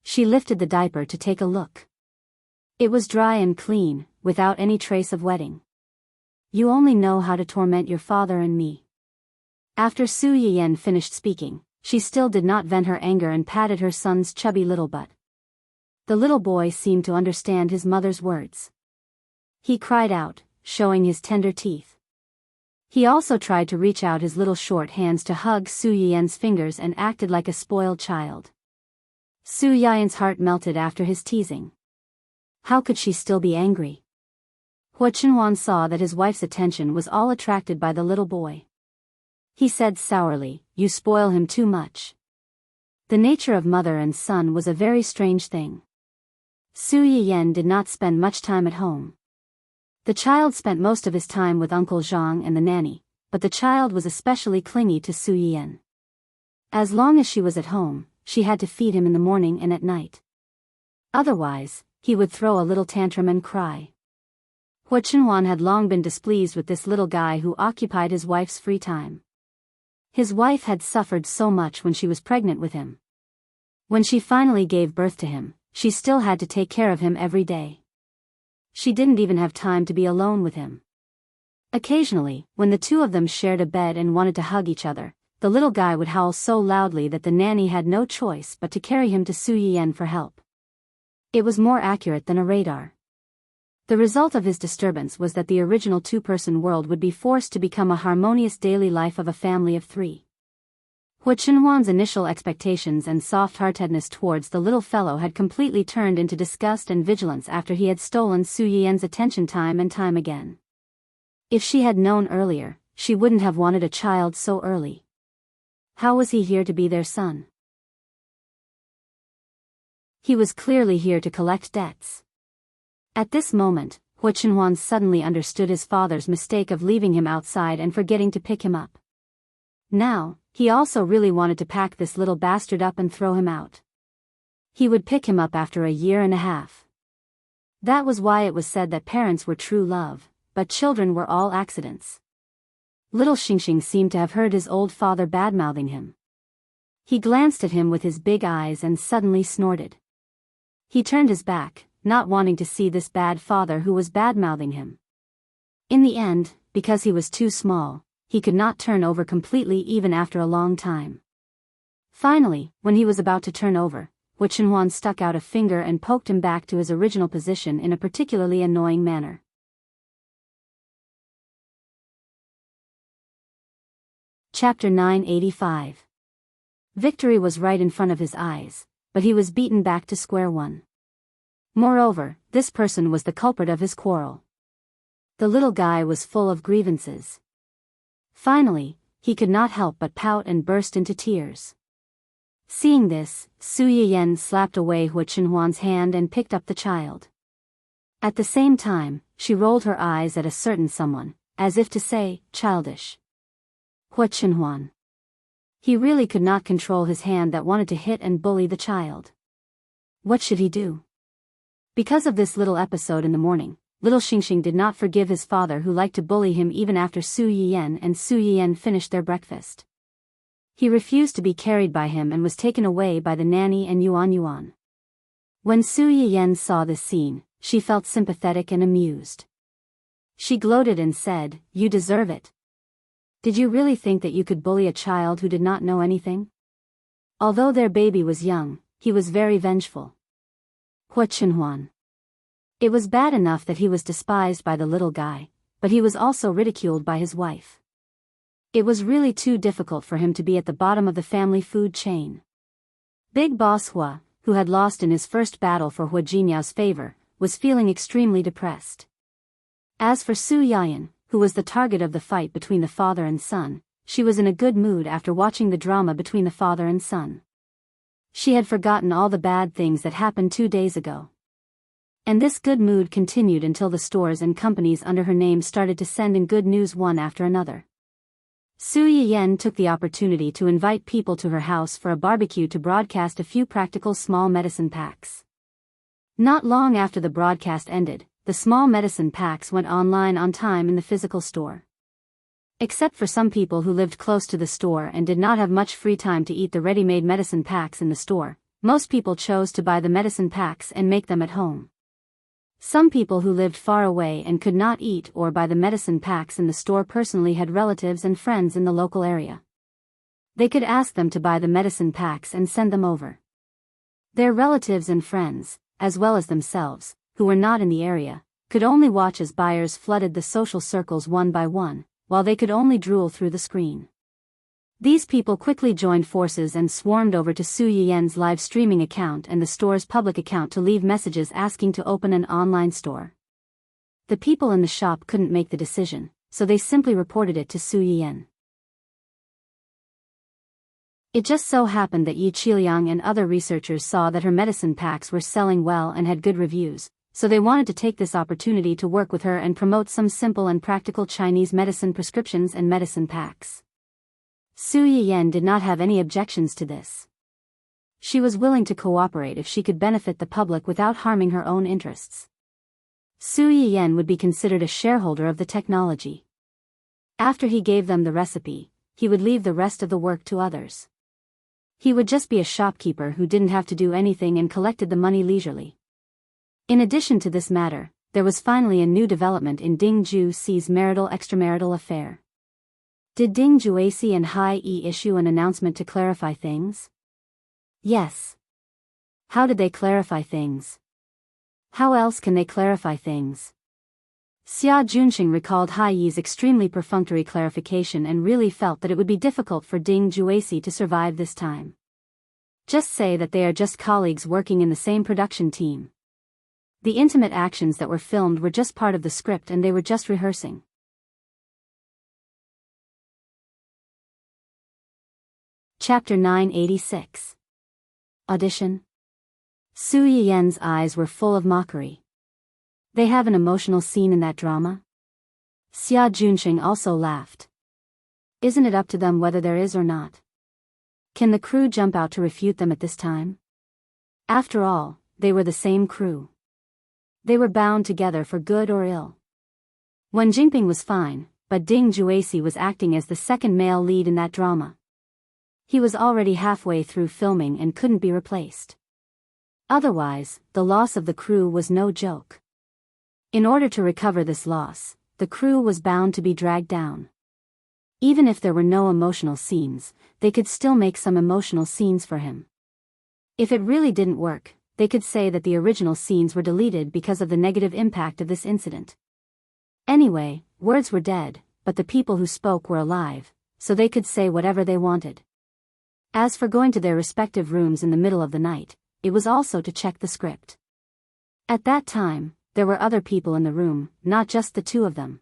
She lifted the diaper to take a look. It was dry and clean, without any trace of wetting. You only know how to torment your father and me. After Su Yiyan finished speaking, she still did not vent her anger and patted her son's chubby little butt. The little boy seemed to understand his mother's words. He cried out, showing his tender teeth. He also tried to reach out his little short hands to hug Su Yiyan's fingers and acted like a spoiled child. Su Yiyan's heart melted after his teasing. How could she still be angry? Hua Chenhuan saw that his wife's attention was all attracted by the little boy. He said sourly, "You spoil him too much." The nature of mother and son was a very strange thing. Su Yiyan did not spend much time at home. The child spent most of his time with Uncle Zhang and the nanny, but the child was especially clingy to Su Yiyan. As long as she was at home, she had to feed him in the morning and at night. Otherwise, he would throw a little tantrum and cry. Hua Chenhuan had long been displeased with this little guy who occupied his wife's free time. His wife had suffered so much when she was pregnant with him. When she finally gave birth to him, she still had to take care of him every day. She didn't even have time to be alone with him. Occasionally, when the two of them shared a bed and wanted to hug each other, the little guy would howl so loudly that the nanny had no choice but to carry him to Su Yiyan for help. It was more accurate than a radar. The result of his disturbance was that the original two-person world would be forced to become a harmonious daily life of a family of three. Hua Chenhuan's initial expectations and soft-heartedness towards the little fellow had completely turned into disgust and vigilance after he had stolen Su Yiyan's attention time and time again. If she had known earlier, she wouldn't have wanted a child so early. How was he here to be their son? He was clearly here to collect debts. At this moment, Hua Chenhuan suddenly understood his father's mistake of leaving him outside and forgetting to pick him up. Now, he also really wanted to pack this little bastard up and throw him out. He would pick him up after a year and a half. That was why it was said that parents were true love, but children were all accidents. Little Xingxing seemed to have heard his old father badmouthing him. He glanced at him with his big eyes and suddenly snorted. He turned his back, not wanting to see this bad father who was badmouthing him. In the end, because he was too small, he could not turn over completely even after a long time. Finally, when he was about to turn over, Hua Chenhuan stuck out a finger and poked him back to his original position in a particularly annoying manner. Chapter 985. Victory was right in front of his eyes, but he was beaten back to square one. Moreover, this person was the culprit of his quarrel. The little guy was full of grievances. Finally, he could not help but pout and burst into tears. Seeing this, Su Yiyan slapped away Hua Chenhuan's hand and picked up the child. At the same time, she rolled her eyes at a certain someone, as if to say, childish. Hua Chenhuan. He really could not control his hand that wanted to hit and bully the child. What should he do? Because of this little episode in the morning, little Xingxing did not forgive his father who liked to bully him even after Su Yiyan and Su Yiyan finished their breakfast. He refused to be carried by him and was taken away by the nanny and Yuan Yuan. When Su Yiyan saw this scene, she felt sympathetic and amused. She gloated and said, "You deserve it. Did you really think that you could bully a child who did not know anything?" Although their baby was young, he was very vengeful. Hua Chenhuan. It was bad enough that he was despised by the little guy, but he was also ridiculed by his wife. It was really too difficult for him to be at the bottom of the family food chain. Big Boss Hua, who had lost in his first battle for Hua Jinyao's favor, was feeling extremely depressed. As for Su Yiyan, who was the target of the fight between the father and son, she was in a good mood after watching the drama between the father and son. She had forgotten all the bad things that happened 2 days ago. And this good mood continued until the stores and companies under her name started to send in good news one after another. Su Yiyan took the opportunity to invite people to her house for a barbecue to broadcast a few practical small medicine packs. Not long after the broadcast ended, the small medicine packs went online on time in the physical store. Except for some people who lived close to the store and did not have much free time to eat the ready-made medicine packs in the store, most people chose to buy the medicine packs and make them at home. Some people who lived far away and could not eat or buy the medicine packs in the store personally had relatives and friends in the local area. They could ask them to buy the medicine packs and send them over. Their relatives and friends, as well as themselves, who were not in the area, could only watch as buyers flooded the social circles one by one, while they could only drool through the screen. These people quickly joined forces and swarmed over to Su Yiyan's live streaming account and the store's public account to leave messages asking to open an online store. The people in the shop couldn't make the decision, so they simply reported it to Su Yiyan. It just so happened that Yi Qiliang and other researchers saw that her medicine packs were selling well and had good reviews, so they wanted to take this opportunity to work with her and promote some simple and practical Chinese medicine prescriptions and medicine packs. Su Yiyan did not have any objections to this. She was willing to cooperate if she could benefit the public without harming her own interests. Su Yiyan would be considered a shareholder of the technology. After he gave them the recipe, he would leave the rest of the work to others. He would just be a shopkeeper who didn't have to do anything and collected the money leisurely. In addition to this matter, there was finally a new development in Ding Juexi's extramarital affair. Did Ding Juesi and Hai Yi issue an announcement to clarify things? Yes. How did they clarify things? How else can they clarify things? Xia Junxing recalled Hai Yi's extremely perfunctory clarification and really felt that it would be difficult for Ding Juesi to survive this time. Just say that they are just colleagues working in the same production team. The intimate actions that were filmed were just part of the script and they were just rehearsing. Chapter 986. Audition. Su Yiyan's eyes were full of mockery. They have an emotional scene in that drama? Xia Junxing also laughed. Isn't it up to them whether there is or not? Can the crew jump out to refute them at this time? After all, they were the same crew. They were bound together for good or ill. Wen Jingping was fine, but Ding Juesi was acting as the second male lead in that drama. He was already halfway through filming and couldn't be replaced. Otherwise, the loss of the crew was no joke. In order to recover this loss, the crew was bound to be dragged down. Even if there were no emotional scenes, they could still make some emotional scenes for him. If it really didn't work, they could say that the original scenes were deleted because of the negative impact of this incident. Anyway, words were dead, but the people who spoke were alive, so they could say whatever they wanted. As for going to their respective rooms in the middle of the night, it was also to check the script. At that time, there were other people in the room, not just the two of them.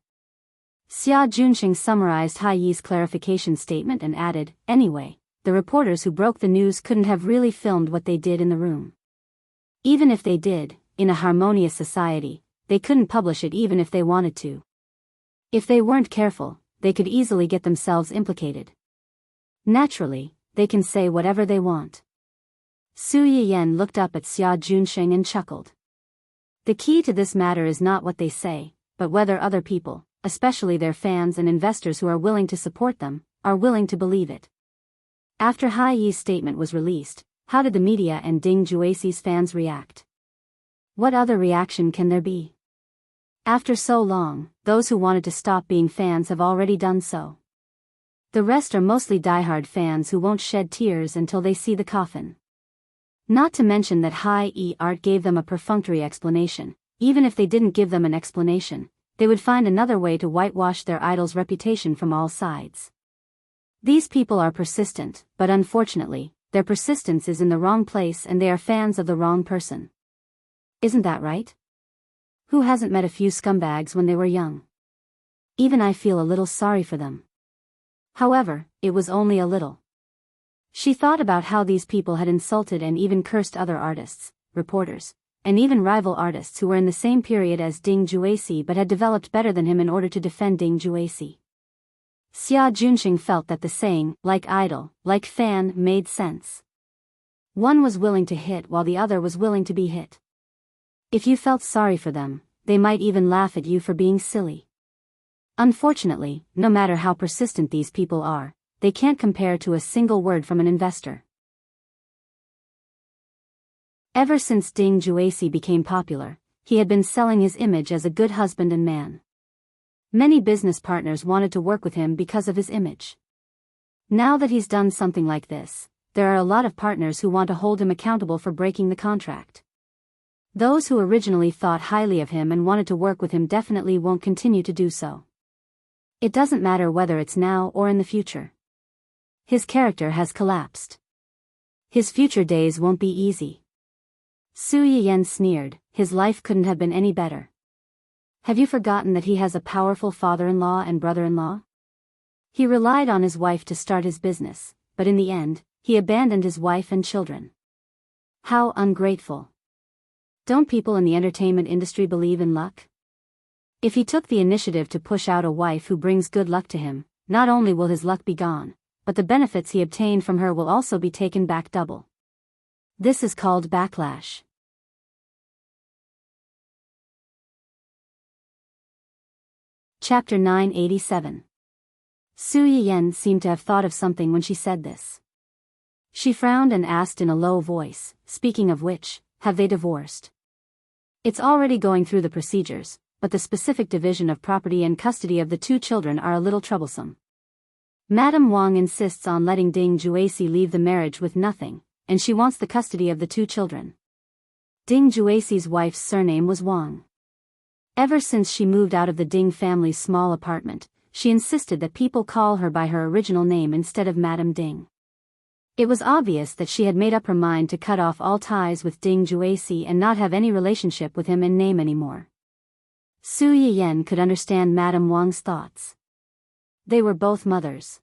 Xia Junxing summarized Hai Yi's clarification statement and added, "Anyway, the reporters who broke the news couldn't have really filmed what they did in the room. Even if they did, in a harmonious society, they couldn't publish it even if they wanted to. If they weren't careful, they could easily get themselves implicated. Naturally, they can say whatever they want. Su Yiyan looked up at Xia Junsheng and chuckled. The key to this matter is not what they say, but whether other people, especially their fans and investors who are willing to support them, are willing to believe it. After Hai Yi's statement was released, how did the media and Ding Juexi's fans react? What other reaction can there be? After so long, those who wanted to stop being fans have already done so. The rest are mostly diehard fans who won't shed tears until they see the coffin. Not to mention that Hai Yi Art gave them a perfunctory explanation. Even if they didn't give them an explanation, they would find another way to whitewash their idol's reputation from all sides. These people are persistent, but unfortunately, their persistence is in the wrong place and they are fans of the wrong person. Isn't that right? Who hasn't met a few scumbags when they were young? Even I feel a little sorry for them. However, it was only a little. She thought about how these people had insulted and even cursed other artists, reporters, and even rival artists who were in the same period as Ding Juexi but had developed better than him in order to defend Ding Juexi. Xia Junxing felt that the saying, like idol, like fan, made sense. One was willing to hit while the other was willing to be hit. If you felt sorry for them, they might even laugh at you for being silly. Unfortunately, no matter how persistent these people are, they can't compare to a single word from an investor. Ever since Ding Juexi became popular, he had been selling his image as a good husband and man. Many business partners wanted to work with him because of his image. Now that he's done something like this, there are a lot of partners who want to hold him accountable for breaking the contract. Those who originally thought highly of him and wanted to work with him definitely won't continue to do so. It doesn't matter whether it's now or in the future. His character has collapsed. His future days won't be easy. Su Yiyan sneered, his life couldn't have been any better. Have you forgotten that he has a powerful father-in-law and brother-in-law? He relied on his wife to start his business, but in the end, he abandoned his wife and children. How ungrateful. Don't people in the entertainment industry believe in luck? If he took the initiative to push out a wife who brings good luck to him, not only will his luck be gone, but the benefits he obtained from her will also be taken back double. This is called backlash. Chapter 987. Su Yiyan seemed to have thought of something when she said this. She frowned and asked in a low voice, speaking of which, have they divorced? It's already going through the procedures, but the specific division of property and custody of the two children are a little troublesome. Madame Wang insists on letting Ding Juexi leave the marriage with nothing, and she wants the custody of the two children. Ding Juexi's wife's surname was Wang. Ever since she moved out of the Ding family's small apartment, she insisted that people call her by her original name instead of Madame Ding. It was obvious that she had made up her mind to cut off all ties with Ding Juexi and not have any relationship with him in name anymore. Su Yiyan could understand Madame Wang's thoughts. They were both mothers.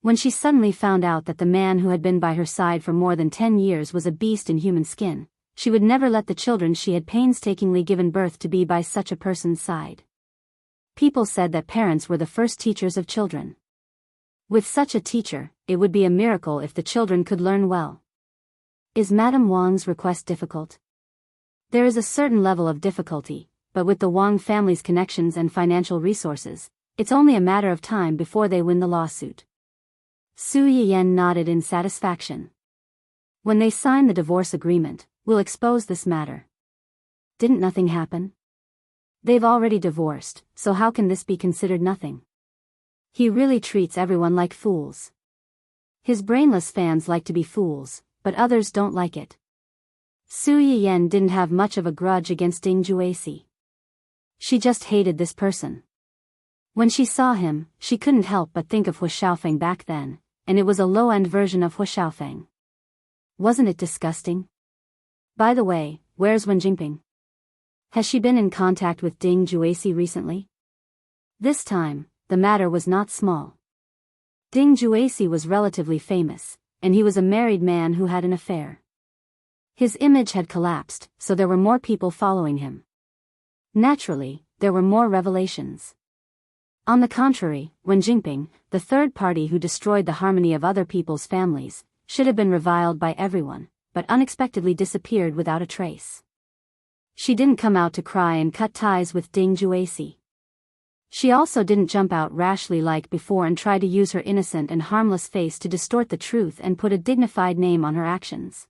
When she suddenly found out that the man who had been by her side for more than 10 years was a beast in human skin, she would never let the children she had painstakingly given birth to be by such a person's side. People said that parents were the first teachers of children. With such a teacher, it would be a miracle if the children could learn well. Is Madame Wang's request difficult? There is a certain level of difficulty, but with the Wang family's connections and financial resources, it's only a matter of time before they win the lawsuit. Su Yiyan nodded in satisfaction. When they sign the divorce agreement, we'll expose this matter. Didn't nothing happen? They've already divorced, so how can this be considered nothing? He really treats everyone like fools. His brainless fans like to be fools, but others don't like it. Su Yiyan didn't have much of a grudge against Ding Juexi. She just hated this person. When she saw him, she couldn't help but think of Hu Xiaofeng back then, and it was a low-end version of Hu Xiaofeng. Wasn't it disgusting? By the way, where's Wen Jingping? Has she been in contact with Ding Juexi recently? This time, the matter was not small. Ding Juesi was relatively famous, and he was a married man who had an affair. His image had collapsed, so there were more people following him. Naturally, there were more revelations. On the contrary, Wen Jingping, the third party who destroyed the harmony of other people's families, should have been reviled by everyone, but unexpectedly disappeared without a trace. She didn't come out to cry and cut ties with Ding Juesi. She also didn't jump out rashly like before and try to use her innocent and harmless face to distort the truth and put a dignified name on her actions.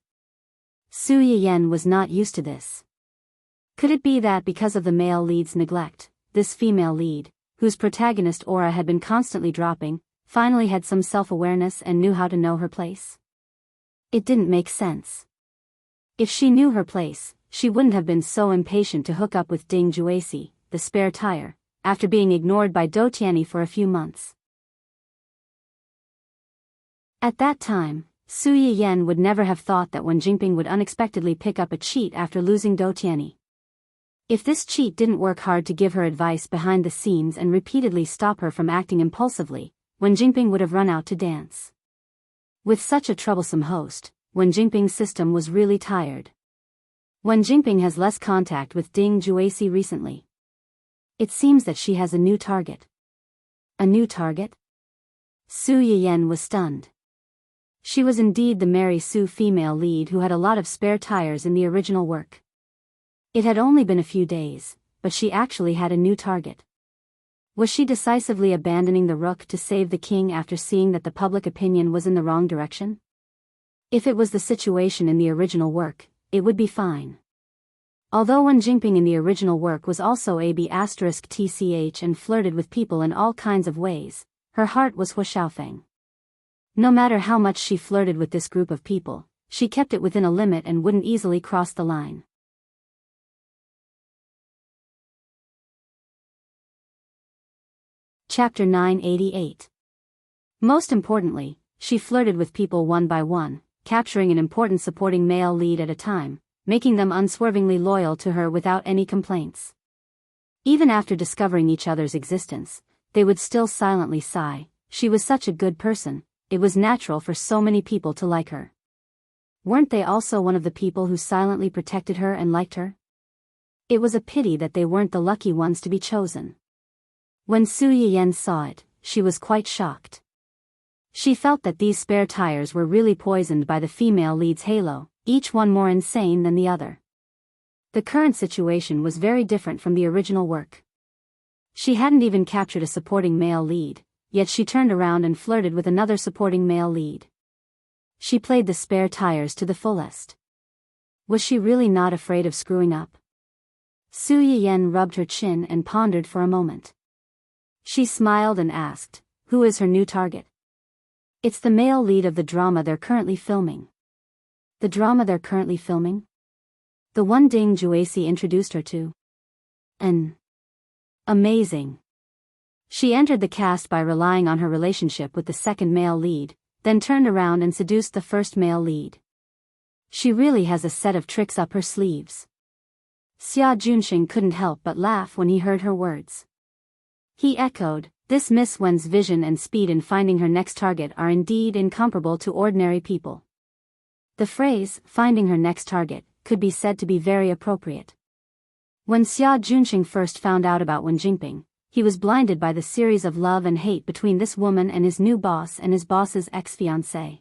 Su Yiyan was not used to this. Could it be that because of the male lead's neglect, this female lead, whose protagonist aura had been constantly dropping, finally had some self-awareness and knew how to know her place? It didn't make sense. If she knew her place, she wouldn't have been so impatient to hook up with Ding Juesi, the spare tire, after being ignored by Dou Tianyi for a few months. At that time, Su Yiyan would never have thought that Wen Jingping would unexpectedly pick up a cheat after losing Dou Tianyi. If this cheat didn't work hard to give her advice behind the scenes and repeatedly stop her from acting impulsively, Wen Jingping would have run out to dance. With such a troublesome host, Wen Jingping's system was really tired. Wen Jingping has less contact with Ding Juesi recently. It seems that she has a new target. A new target? Su Yiyan was stunned. She was indeed the Mary Sue female lead who had a lot of spare tires in the original work. It had only been a few days, but she actually had a new target. Was she decisively abandoning the rook to save the king after seeing that the public opinion was in the wrong direction? If it was the situation in the original work, it would be fine. Although Wen Jingping in the original work was also *tch and flirted with people in all kinds of ways, her heart was Hu Xiaofeng. No matter how much she flirted with this group of people, she kept it within a limit and wouldn't easily cross the line. Chapter 988. Most importantly, she flirted with people one by one, capturing an important supporting male lead at a time, making them unswervingly loyal to her without any complaints. Even after discovering each other's existence, they would still silently sigh. She was such a good person, it was natural for so many people to like her. Weren't they also one of the people who silently protected her and liked her? It was a pity that they weren't the lucky ones to be chosen. When Su Yiyan saw it, she was quite shocked. She felt that these spare tires were really poisoned by the female lead's halo, each one more insane than the other. The current situation was very different from the original work. She hadn't even captured a supporting male lead, yet she turned around and flirted with another supporting male lead. She played the spare tires to the fullest. Was she really not afraid of screwing up? Su Yiyan rubbed her chin and pondered for a moment. She smiled and asked, "Who is her new target?" "It's the male lead of the drama they're currently filming." "The drama they're currently filming?" "The one Ding Juesi introduced her to." Amazing. She entered the cast by relying on her relationship with the second male lead, then turned around and seduced the first male lead. She really has a set of tricks up her sleeves. Xia Junxing couldn't help but laugh when he heard her words. He echoed, "This Miss Wen's vision and speed in finding her next target are indeed incomparable to ordinary people." The phrase, "finding her next target," could be said to be very appropriate. When Xia Junxing first found out about Wen Jingping, he was blinded by the series of love and hate between this woman and his new boss and his boss's ex-fiancée.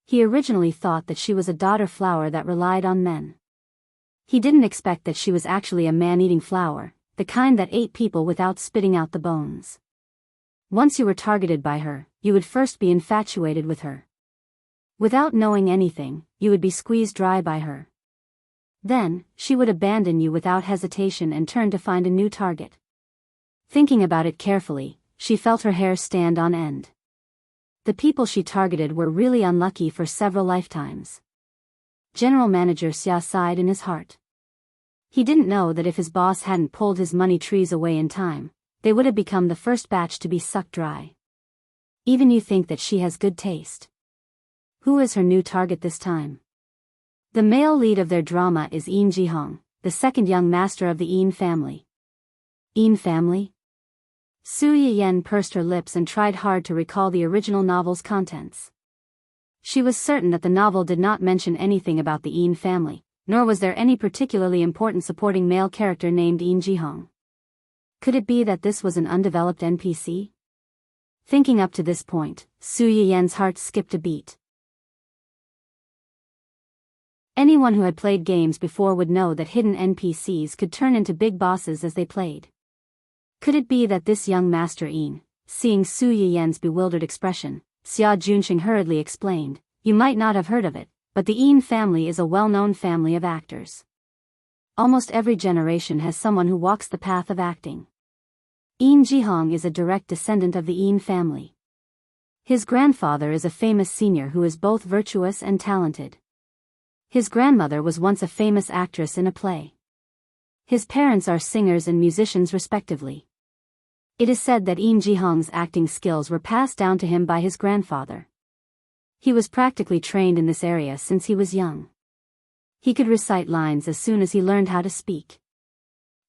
He originally thought that she was a daughter flower that relied on men. He didn't expect that she was actually a man-eating flower, the kind that ate people without spitting out the bones. Once you were targeted by her, you would first be infatuated with her. Without knowing anything, you would be squeezed dry by her. Then, she would abandon you without hesitation and turn to find a new target. Thinking about it carefully, she felt her hair stand on end. The people she targeted were really unlucky for several lifetimes. General Manager Xia sighed in his heart. He didn't know that if his boss hadn't pulled his money trees away in time, they would have become the first batch to be sucked dry. Even you think that she has good taste. Who is her new target this time? The male lead of their drama is Yin Jihong, the second young master of the Yin family. Yin family? Su Yiyen pursed her lips and tried hard to recall the original novel's contents. She was certain that the novel did not mention anything about the Yin family, nor was there any particularly important supporting male character named Yin Jihong. Could it be that this was an undeveloped NPC? Thinking up to this point, Su Yiyen's heart skipped a beat. Anyone who had played games before would know that hidden NPCs could turn into big bosses as they played. Could it be that this young Master Yin, seeing Su Yiyen's bewildered expression, Xia Junxing hurriedly explained, "You might not have heard of it, but the Yin family is a well-known family of actors. Almost every generation has someone who walks the path of acting. Yin Jihong is a direct descendant of the Yin family. His grandfather is a famous senior who is both virtuous and talented. His grandmother was once a famous actress in a play. His parents are singers and musicians respectively. It is said that Yin Jihong's acting skills were passed down to him by his grandfather. He was practically trained in this area since he was young. He could recite lines as soon as he learned how to speak.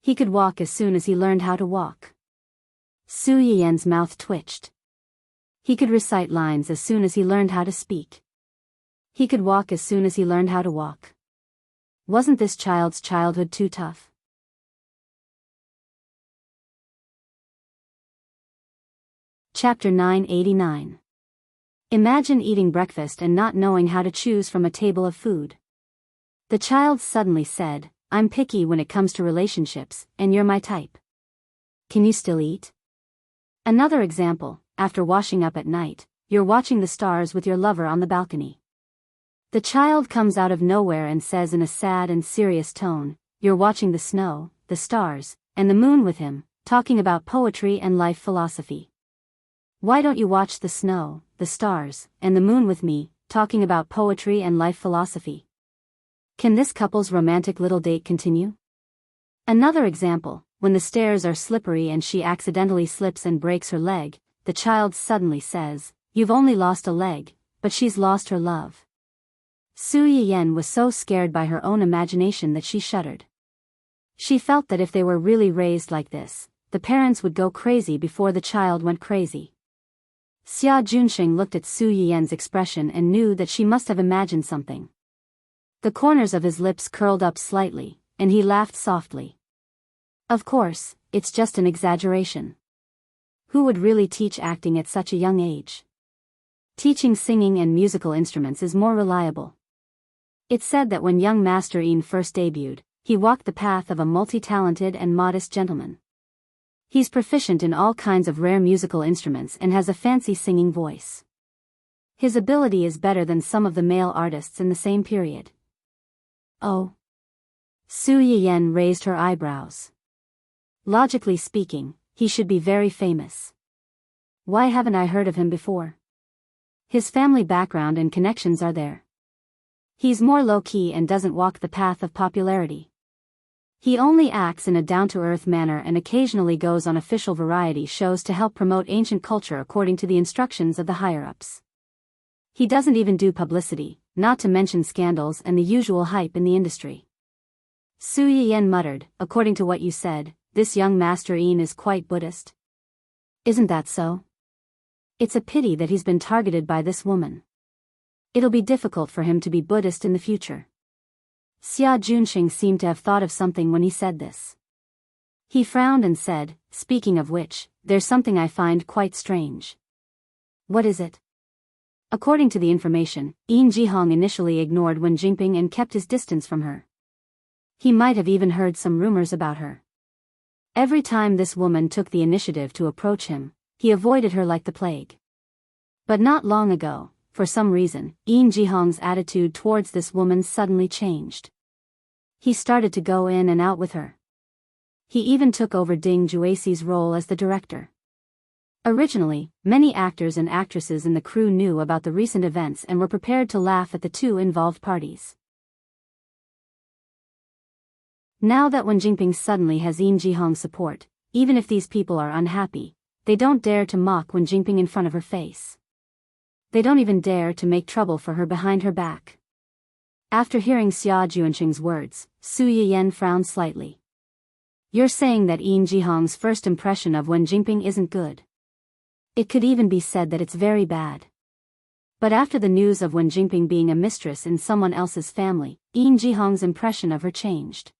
He could walk as soon as he learned how to walk." Su Yiyen's mouth twitched. He could recite lines as soon as he learned how to speak. He could walk as soon as he learned how to walk. Wasn't this child's childhood too tough? Chapter 989. Imagine eating breakfast and not knowing how to choose from a table of food. The child suddenly said, "I'm picky when it comes to relationships, and you're my type. Can you still eat?" Another example, after washing up at night, you're watching the stars with your lover on the balcony. The child comes out of nowhere and says in a sad and serious tone, "You're watching the snow, the stars, and the moon with him, talking about poetry and life philosophy. Why don't you watch the snow, the stars, and the moon with me, talking about poetry and life philosophy?" Can this couple's romantic little date continue? Another example, when the stairs are slippery and she accidentally slips and breaks her leg, the child suddenly says, "You've only lost a leg, but she's lost her love." Su Yiyen was so scared by her own imagination that she shuddered. She felt that if they were really raised like this, the parents would go crazy before the child went crazy. Xia Junxing looked at Su Yiyen's expression and knew that she must have imagined something. The corners of his lips curled up slightly, and he laughed softly. Of course, it's just an exaggeration. Who would really teach acting at such a young age? Teaching singing and musical instruments is more reliable. It's said that when young Master Yin first debuted, he walked the path of a multi-talented and modest gentleman. He's proficient in all kinds of rare musical instruments and has a fancy singing voice. His ability is better than some of the male artists in the same period. Oh. Su Yiyen raised her eyebrows. Logically speaking, he should be very famous. Why haven't I heard of him before? His family background and connections are there. He's more low-key and doesn't walk the path of popularity. He only acts in a down-to-earth manner and occasionally goes on official variety shows to help promote ancient culture according to the instructions of the higher-ups. He doesn't even do publicity, not to mention scandals and the usual hype in the industry. Su Yiyen muttered, "According to what you said, this young Master Yin is quite Buddhist. Isn't that so? It's a pity that he's been targeted by this woman. It'll be difficult for him to be Buddhist in the future." Xia Junxing seemed to have thought of something when he said this. He frowned and said, "Speaking of which, there's something I find quite strange." "What is it?" According to the information, Yin Jihong initially ignored Wen Jingping and kept his distance from her. He might have even heard some rumors about her. Every time this woman took the initiative to approach him, he avoided her like the plague. But not long ago, for some reason, Yin Jihong's attitude towards this woman suddenly changed. He started to go in and out with her. He even took over Ding Juexi's role as the director. Originally, many actors and actresses in the crew knew about the recent events and were prepared to laugh at the two involved parties. Now that Wen Jingping suddenly has Yin Jihong's support, even if these people are unhappy, they don't dare to mock Wen Jingping in front of her face. They don't even dare to make trouble for her behind her back. After hearing Xia Junxing's words, Su Yiyen frowned slightly. You're saying that Yin Jihong's first impression of Wen Jingping isn't good. It could even be said that it's very bad. But after the news of Wen Jingping being a mistress in someone else's family, Yin Jihong's impression of her changed.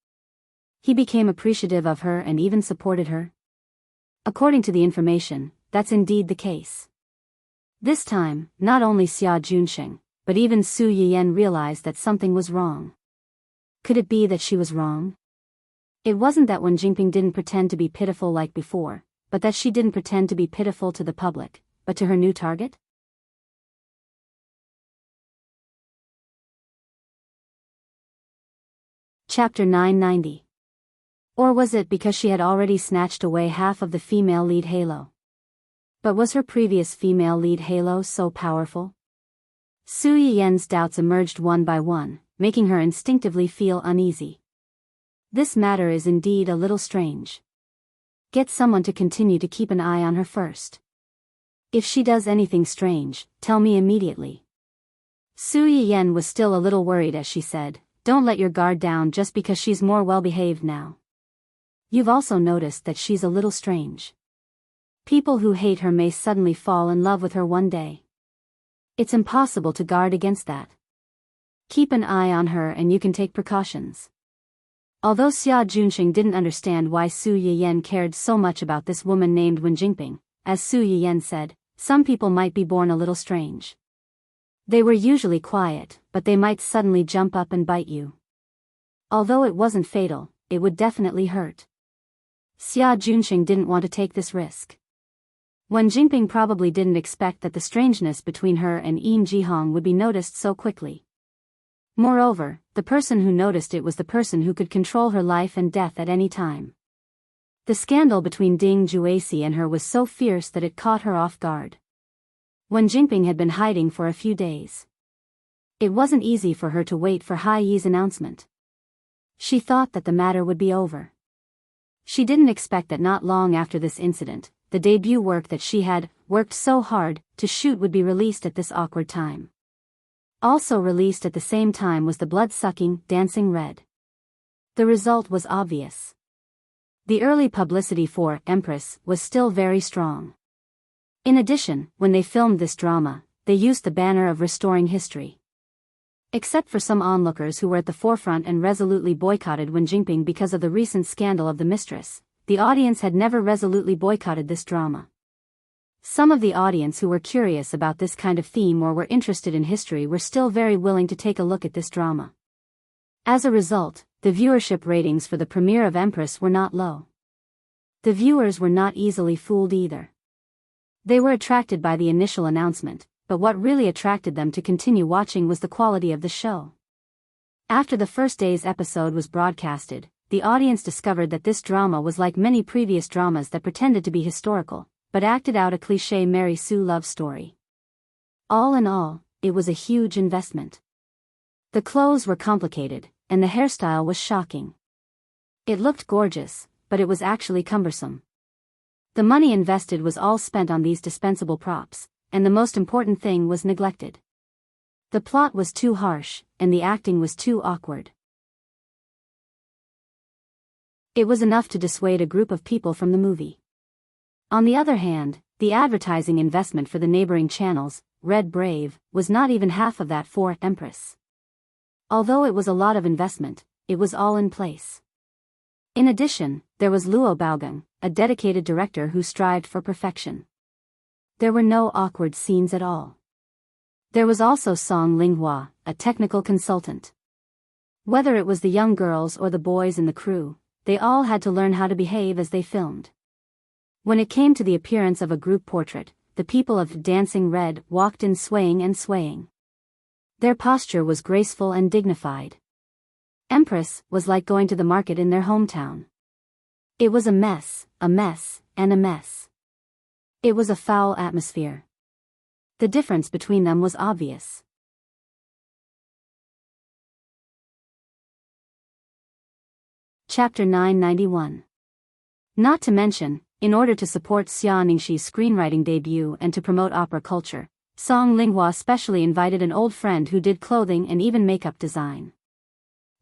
He became appreciative of her and even supported her. According to the information, that's indeed the case. This time, not only Xia Junsheng, but even Su Yiyan realized that something was wrong. Could it be that she was wrong? It wasn't that Wen Jingping didn't pretend to be pitiful like before, but that she didn't pretend to be pitiful to the public, but to her new target? Chapter 990. Or was it because she had already snatched away half of the female lead halo? But was her previous female lead halo so powerful? Su Yiyan's doubts emerged one by one, making her instinctively feel uneasy. This matter is indeed a little strange. Get someone to continue to keep an eye on her first. If she does anything strange, tell me immediately. Su Yiyan was still a little worried as she said, "Don't let your guard down just because she's more well-behaved now. You've also noticed that she's a little strange. People who hate her may suddenly fall in love with her one day. It's impossible to guard against that. Keep an eye on her and you can take precautions." Although Xia Junsheng didn't understand why Su Yiyan cared so much about this woman named Wen Jingping, as Su Yiyan said, some people might be born a little strange. They were usually quiet, but they might suddenly jump up and bite you. Although it wasn't fatal, it would definitely hurt. Xia Junsheng didn't want to take this risk. Wen Jingping probably didn't expect that the strangeness between her and Yin Jihong would be noticed so quickly. Moreover, the person who noticed it was the person who could control her life and death at any time. The scandal between Ding Juesi and her was so fierce that it caught her off guard. Wen Jingping had been hiding for a few days. It wasn't easy for her to wait for Hai Yi's announcement. She thought that the matter would be over. She didn't expect that not long after this incident, the debut work that she had worked so hard to shoot would be released at this awkward time. Also released at the same time was the blood-sucking, Dancing Red. The result was obvious. The early publicity for Empress was still very strong. In addition, when they filmed this drama, they used the banner of restoring history. Except for some onlookers who were at the forefront and resolutely boycotted Wen Jingping because of the recent scandal of the mistress, the audience had never resolutely boycotted this drama. Some of the audience who were curious about this kind of theme or were interested in history were still very willing to take a look at this drama. As a result, the viewership ratings for the premiere of Empress were not low. The viewers were not easily fooled either. They were attracted by the initial announcement, but what really attracted them to continue watching was the quality of the show. After the first day's episode was broadcasted, the audience discovered that this drama was like many previous dramas that pretended to be historical, but acted out a cliché Mary Sue love story. All in all, it was a huge investment. The clothes were complicated, and the hairstyle was shocking. It looked gorgeous, but it was actually cumbersome. The money invested was all spent on these dispensable props, and the most important thing was neglected. The plot was too harsh, and the acting was too awkward. It was enough to dissuade a group of people from the movie. On the other hand, the advertising investment for the neighboring channels, Red Brave, was not even half of that for Empress. Although it was a lot of investment, it was all in place. In addition, there was Luo Baogang, a dedicated director who strived for perfection. There were no awkward scenes at all. There was also Song Linghua, a technical consultant. Whether it was the young girls or the boys in the crew, they all had to learn how to behave as they filmed. When it came to the appearance of a group portrait, the people of Dancing Red walked in swaying and swaying. Their posture was graceful and dignified. Empress was like going to the market in their hometown. It was a mess, and a mess. It was a foul atmosphere. The difference between them was obvious. Chapter 991. Not to mention, in order to support Xia Ningxi's screenwriting debut and to promote opera culture, Song Linghua specially invited an old friend who did clothing and even makeup design.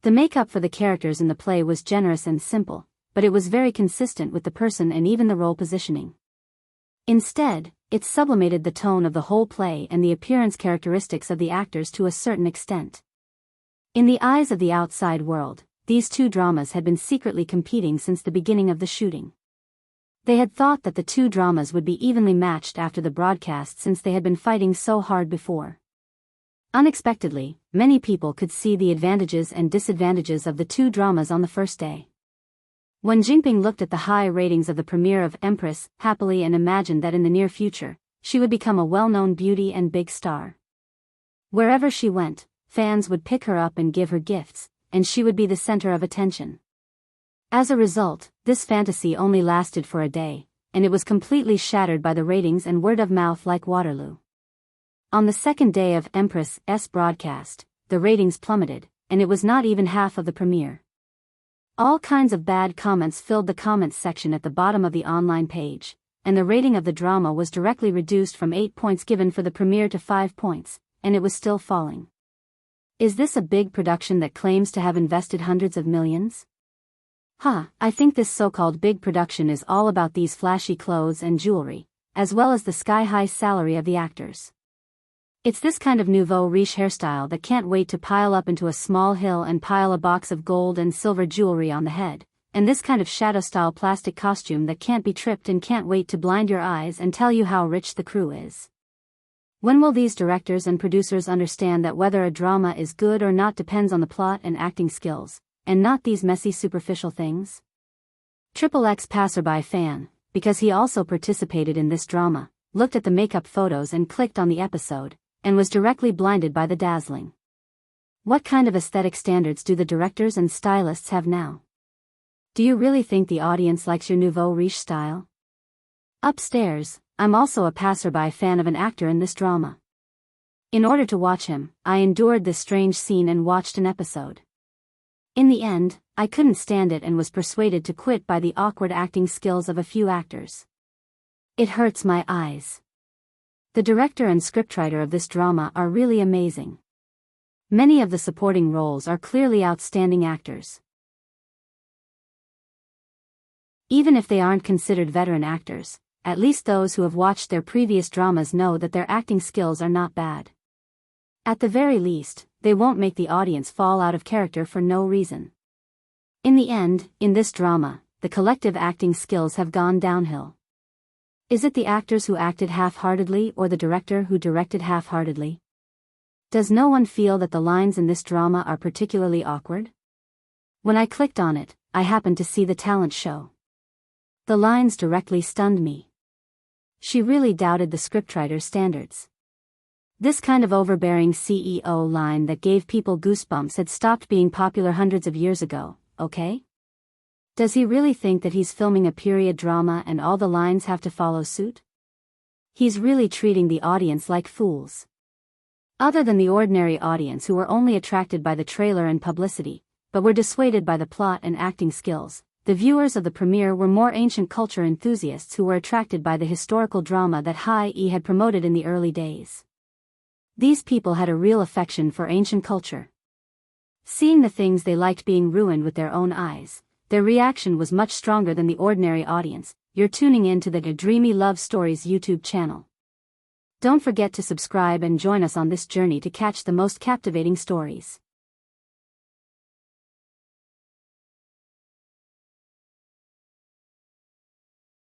The makeup for the characters in the play was generous and simple, but it was very consistent with the person and even the role positioning. Instead, it sublimated the tone of the whole play and the appearance characteristics of the actors to a certain extent. In the eyes of the outside world, these two dramas had been secretly competing since the beginning of the shooting. They had thought that the two dramas would be evenly matched after the broadcast since they had been fighting so hard before. Unexpectedly, many people could see the advantages and disadvantages of the two dramas on the first day. When Jinping looked at the high ratings of the premiere of Empress happily and imagined that in the near future, she would become a well-known beauty and big star. Wherever she went, fans would pick her up and give her gifts, and she would be the center of attention. As a result, this fantasy only lasted for a day, and it was completely shattered by the ratings and word of mouth like Waterloo. On the second day of Empress's broadcast, the ratings plummeted, and it was not even half of the premiere. All kinds of bad comments filled the comments section at the bottom of the online page, and the rating of the drama was directly reduced from 8 points given for the premiere to 5 points, and it was still falling. Is this a big production that claims to have invested hundreds of millions? I think this so-called big production is all about these flashy clothes and jewelry, as well as the sky-high salary of the actors. It's this kind of nouveau riche hairstyle that can't wait to pile up into a small hill and pile a box of gold and silver jewelry on the head, and this kind of shadow-style plastic costume that can't be tripped and can't wait to blind your eyes and tell you how rich the crew is. When will these directors and producers understand that whether a drama is good or not depends on the plot and acting skills, and not these messy superficial things? XXX passerby fan, because he also participated in this drama, looked at the makeup photos and clicked on the episode, and was directly blinded by the dazzling. What kind of aesthetic standards do the directors and stylists have now? Do you really think the audience likes your nouveau riche style? Upstairs, I'm also a passerby fan of an actor in this drama. In order to watch him, I endured this strange scene and watched an episode. In the end, I couldn't stand it and was persuaded to quit by the awkward acting skills of a few actors. It hurts my eyes. The director and scriptwriter of this drama are really amazing. Many of the supporting roles are clearly outstanding actors. Even if they aren't considered veteran actors, at least those who have watched their previous dramas know that their acting skills are not bad. At the very least, they won't make the audience fall out of character for no reason. In the end, in this drama, the collective acting skills have gone downhill. Is it the actors who acted half-heartedly or the director who directed half-heartedly? Does no one feel that the lines in this drama are particularly awkward? When I clicked on it, I happened to see the talent show. The lines directly stunned me. She really doubted the scriptwriter's standards. This kind of overbearing CEO line that gave people goosebumps had stopped being popular hundreds of years ago, okay? Does he really think that he's filming a period drama and all the lines have to follow suit? He's really treating the audience like fools. Other than the ordinary audience who were only attracted by the trailer and publicity, but were dissuaded by the plot and acting skills, the viewers of the premiere were more ancient culture enthusiasts who were attracted by the historical drama that Hai-E had promoted in the early days. These people had a real affection for ancient culture. Seeing the things they liked being ruined with their own eyes, their reaction was much stronger than the ordinary audience. You're tuning in to the Dreamy Love Stories YouTube channel. Don't forget to subscribe and join us on this journey to catch the most captivating stories.